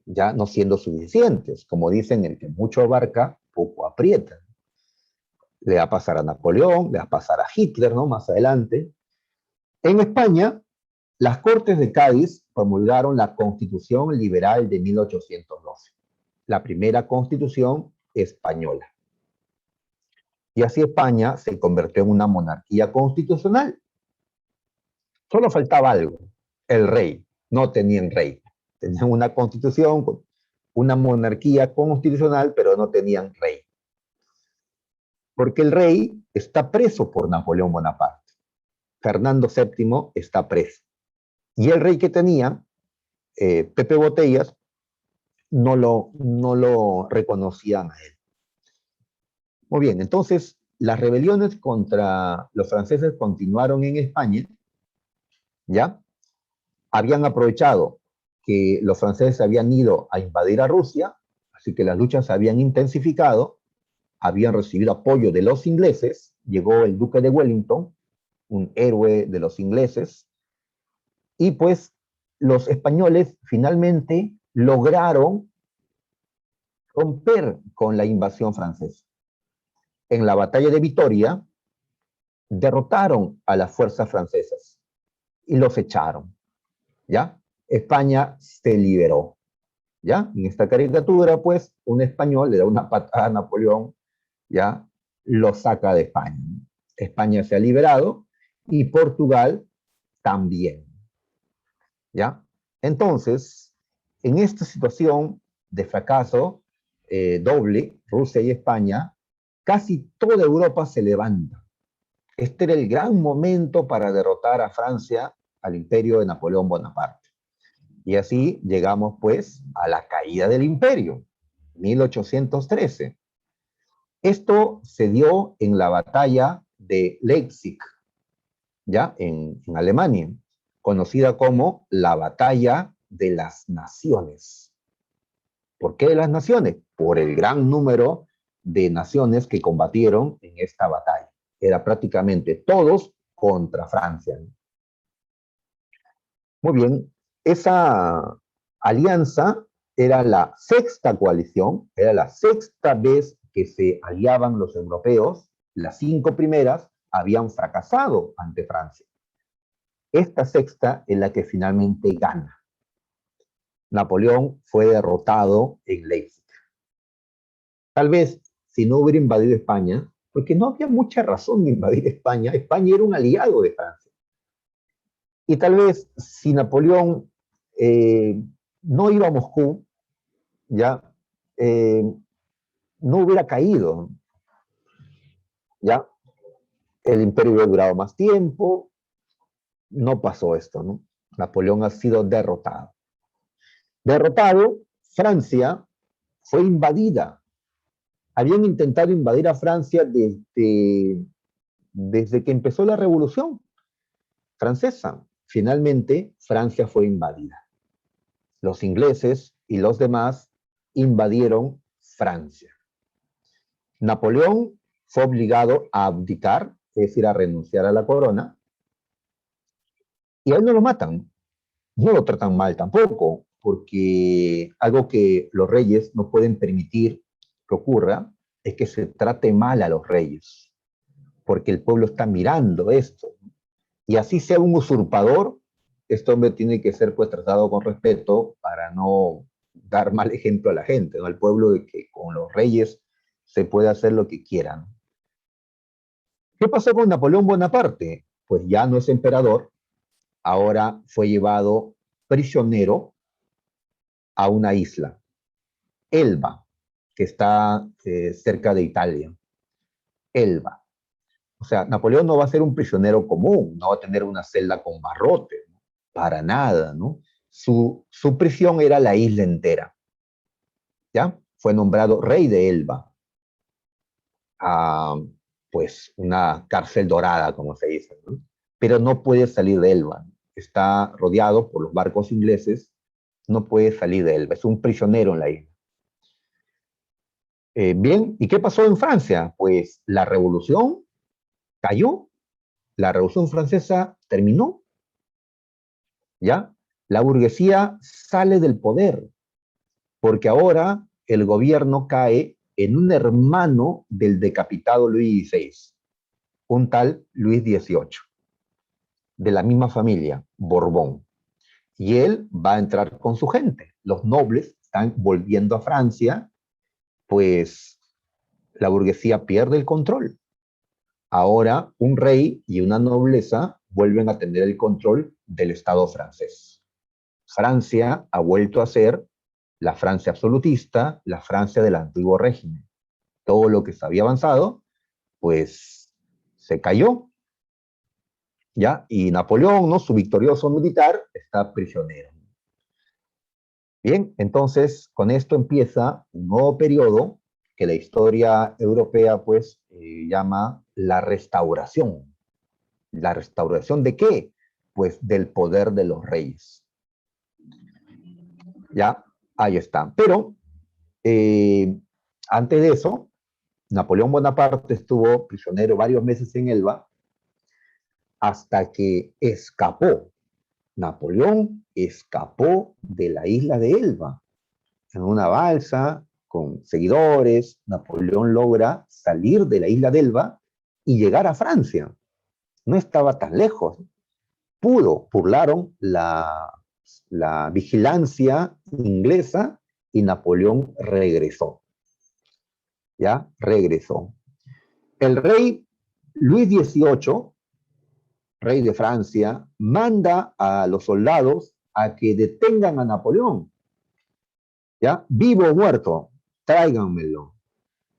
ya no siendo suficientes. Como dicen, el que mucho abarca, poco aprieta. Le va a pasar a Napoleón, le va a pasar a Hitler, ¿no? Más adelante. En España, las Cortes de Cádiz promulgaron la Constitución Liberal de 1812, la primera constitución española. Y así España se convirtió en una monarquía constitucional. Solo faltaba algo, el rey. No tenían rey. Tenían una constitución, una monarquía constitucional, pero no tenían rey. Porque el rey está preso por Napoleón Bonaparte. Fernando VII está preso. Y el rey que tenía, Pepe Botellas, no lo reconocían a él. Muy bien, entonces las rebeliones contra los franceses continuaron en España, ¿ya? Habían aprovechado que los franceses habían ido a invadir a Rusia, así que las luchas se habían intensificado, habían recibido apoyo de los ingleses, llegó el duque de Wellington, un héroe de los ingleses, y pues los españoles finalmente lograron romper con la invasión francesa. En la batalla de Vitoria, derrotaron a las fuerzas francesas y los echaron, ¿ya? España se liberó, ¿ya? En esta caricatura, pues, un español le da una patada a Napoleón, ¿ya? Lo saca de España. España se ha liberado y Portugal también, ¿ya? Entonces, en esta situación de fracaso doble, Rusia y España, casi toda Europa se levanta. Este era el gran momento para derrotar a Francia, al imperio de Napoleón Bonaparte. Y así llegamos pues a la caída del imperio, 1813. Esto se dio en la batalla de Leipzig, ya en Alemania, conocida como la batalla de las naciones. ¿Por qué de las naciones? Por el gran número de naciones que combatieron en esta batalla. Era prácticamente todos contra Francia. Muy bien, esa alianza era la sexta coalición, era la sexta vez que se aliaban los europeos. Las 5 primeras habían fracasado ante Francia. Esta sexta es la que finalmente gana. Napoleón fue derrotado en Leipzig. Tal vez si no hubiera invadido España, porque no había mucha razón de invadir España, España era un aliado de Francia. Y tal vez si Napoleón no iba a Moscú, ya no hubiera caído, ya el imperio hubiera durado más tiempo, no pasó esto, ¿no? Napoleón ha sido derrotado. Derrotado, Francia fue invadida. Habían intentado invadir a Francia desde que empezó la Revolución Francesa. Finalmente, Francia fue invadida. Los ingleses y los demás invadieron Francia. Napoleón fue obligado a abdicar, es decir, a renunciar a la corona, y a él no lo matan, no lo tratan mal tampoco, porque algo que los reyes no pueden permitir que ocurra es que se trate mal a los reyes, porque el pueblo está mirando esto. Y así sea un usurpador, este hombre tiene que ser pues tratado con respeto para no dar mal ejemplo a la gente, ¿no? Al pueblo, de que con los reyes se puede hacer lo que quieran. ¿Qué pasó con Napoleón Bonaparte? Pues ya no es emperador, ahora fue llevado prisionero a una isla, Elba, que está cerca de Italia. Elba. O sea, Napoleón no va a ser un prisionero común, no va a tener una celda con barrote, ¿no? Para nada, ¿no? Su prisión era la isla entera, ¿ya? Fue nombrado rey de Elba, pues una cárcel dorada, como se dice, ¿no? Pero no puede salir de Elba, está rodeado por los barcos ingleses, no puede salir de Elba, es un prisionero en la isla. Bien, ¿y qué pasó en Francia? Pues la revolución cayó, la revolución francesa terminó, ¿ya? La burguesía sale del poder, porque ahora el gobierno cae en un hermano del decapitado Luis XVI, un tal Luis XVIII, de la misma familia, Borbón. Y él va a entrar con su gente. Los nobles están volviendo a Francia, pues la burguesía pierde el control. Ahora un rey y una nobleza vuelven a tener el control del Estado francés. Francia ha vuelto a ser la Francia absolutista, la Francia del antiguo régimen. Todo lo que se había avanzado, pues se cayó, ¿ya? Y Napoleón, ¿no? Su victorioso militar, está prisionero. Bien, entonces con esto empieza un nuevo periodo que la historia europea, pues, llama la restauración. ¿La restauración de qué? Pues del poder de los reyes. ¿Ya? Ahí está. Pero antes de eso, Napoleón Bonaparte estuvo prisionero varios meses en Elba hasta que escapó. Napoleón escapó de la isla de Elba en una balsa con seguidores. Napoleón logra salir de la isla de Elba y llegar a Francia. No estaba tan lejos. Burlaron la vigilancia inglesa y Napoleón regresó. ¿Ya? Regresó. El rey Luis XVIII, rey de Francia, manda a los soldados a que detengan a Napoleón. ¿Ya? Vivo o muerto, tráiganmelo.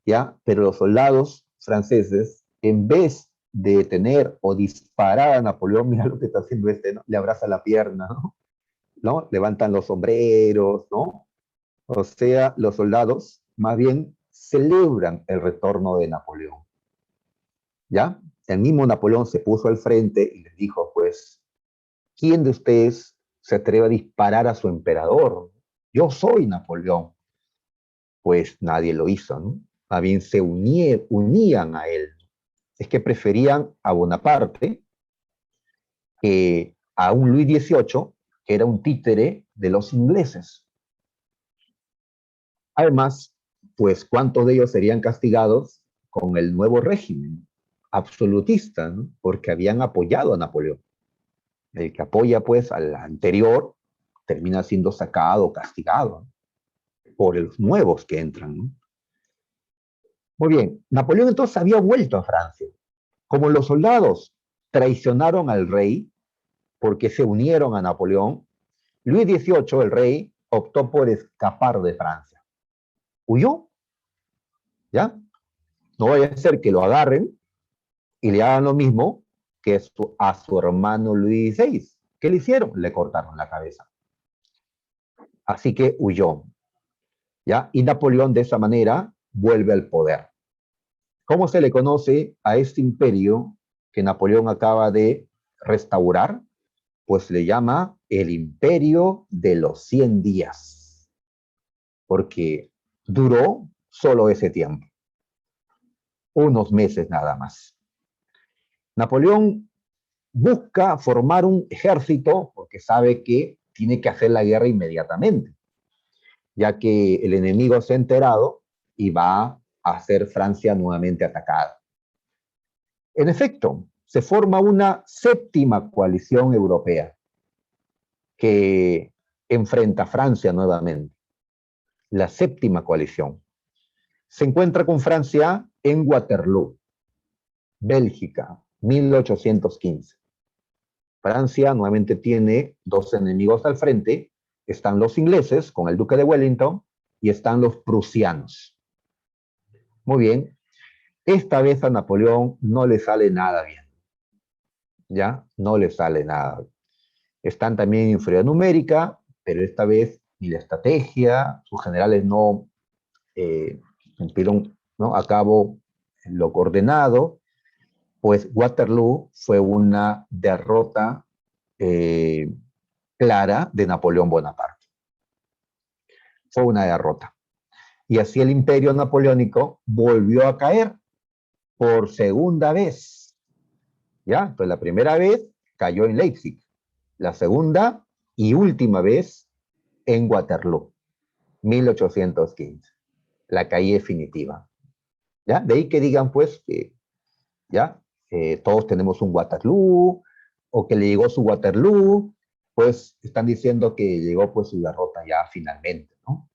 ¿Ya? Pero los soldados franceses, en vez de detener o disparar a Napoleón, mira lo que está haciendo este, ¿no? Le abraza la pierna, ¿no? ¿No? Levantan los sombreros, ¿no? O sea, los soldados más bien celebran el retorno de Napoleón. ¿Ya? El mismo Napoleón se puso al frente y les dijo, pues, ¿quién de ustedes se atreve a disparar a su emperador? Yo soy Napoleón. Pues nadie lo hizo, ¿no? Más bien se unían a él. Es que preferían a Bonaparte que a un Luis XVIII, que era un títere de los ingleses. Además, pues, ¿cuántos de ellos serían castigados con el nuevo régimen absolutista, ¿no? Porque habían apoyado a Napoleón? El que apoya, pues, al anterior termina siendo sacado, castigado, ¿no? Por los nuevos que entran, ¿no? Muy bien, Napoleón entonces había vuelto a Francia. Como los soldados traicionaron al rey porque se unieron a Napoleón, Luis XVIII, el rey, optó por escapar de Francia. Huyó, ¿ya? No vaya a ser que lo agarren y le hagan lo mismo que a su hermano Luis XVI. ¿Qué le hicieron? Le cortaron la cabeza. Así que huyó, ¿ya? Y Napoleón de esa manera vuelve al poder. ¿Cómo se le conoce a este imperio que Napoleón acaba de restaurar? Pues le llama el imperio de los 100 días, porque duró solo ese tiempo, unos meses nada más. Napoleón busca formar un ejército porque sabe que tiene que hacer la guerra inmediatamente, ya que el enemigo se ha enterado y va a hacer Francia nuevamente atacada. En efecto, se forma una séptima coalición europea que enfrenta a Francia nuevamente. La séptima coalición. Se encuentra con Francia en Waterloo, Bélgica, 1815. Francia nuevamente tiene dos enemigos al frente. Están los ingleses con el duque de Wellington y están los prusianos. Muy bien. Esta vez a Napoleón no le sale nada bien. ¿Ya? No le sale nada. Están también en inferioridad numérica, pero esta vez ni la estrategia, sus generales no cumplieron, ¿no?, a cabo lo coordenado. Pues Waterloo fue una derrota clara de Napoleón Bonaparte. Fue una derrota. Y así el imperio napoleónico volvió a caer por segunda vez. ¿Ya? Entonces la primera vez cayó en Leipzig. La segunda y última vez en Waterloo, 1815. La caída definitiva. ¿Ya? De ahí que digan pues que ¿ya? Todos tenemos un Waterloo, o que le llegó su Waterloo, pues están diciendo que llegó pues su derrota ya finalmente, ¿no?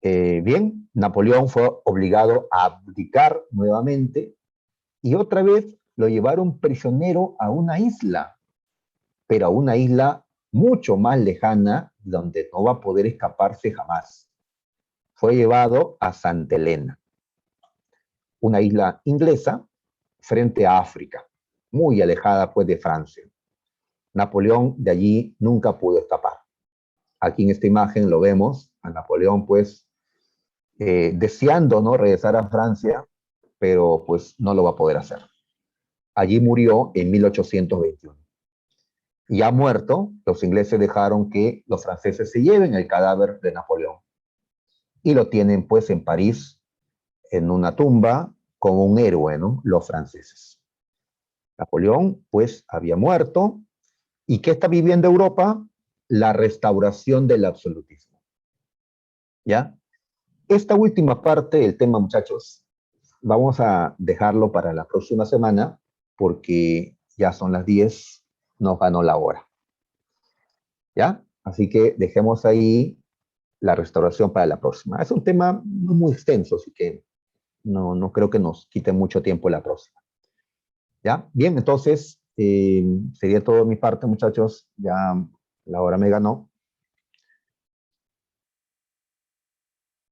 Bien, Napoleón fue obligado a abdicar nuevamente y otra vez lo llevaron prisionero a una isla, pero a una isla mucho más lejana donde no va a poder escaparse jamás. Fue llevado a Santa Elena, una isla inglesa frente a África, muy alejada pues de Francia. Napoleón de allí nunca pudo escapar. Aquí en esta imagen lo vemos a Napoleón pues deseando, ¿no?, regresar a Francia, pero pues no lo va a poder hacer. Allí murió en 1821. Ya muerto, los ingleses dejaron que los franceses se lleven el cadáver de Napoleón y lo tienen pues en París en una tumba como un héroe, ¿no?, los franceses. Napoleón, pues, había muerto. ¿Y qué está viviendo Europa? La restauración del absolutismo. ¿Ya? Esta última parte del tema, muchachos, vamos a dejarlo para la próxima semana porque ya son las 10, nos ganó la hora. ¿Ya? Así que dejemos ahí la restauración para la próxima. Es un tema no muy extenso, así que no creo que nos quite mucho tiempo la próxima. ¿Ya? Bien, entonces sería todo de mi parte, muchachos. Ya la hora me ganó.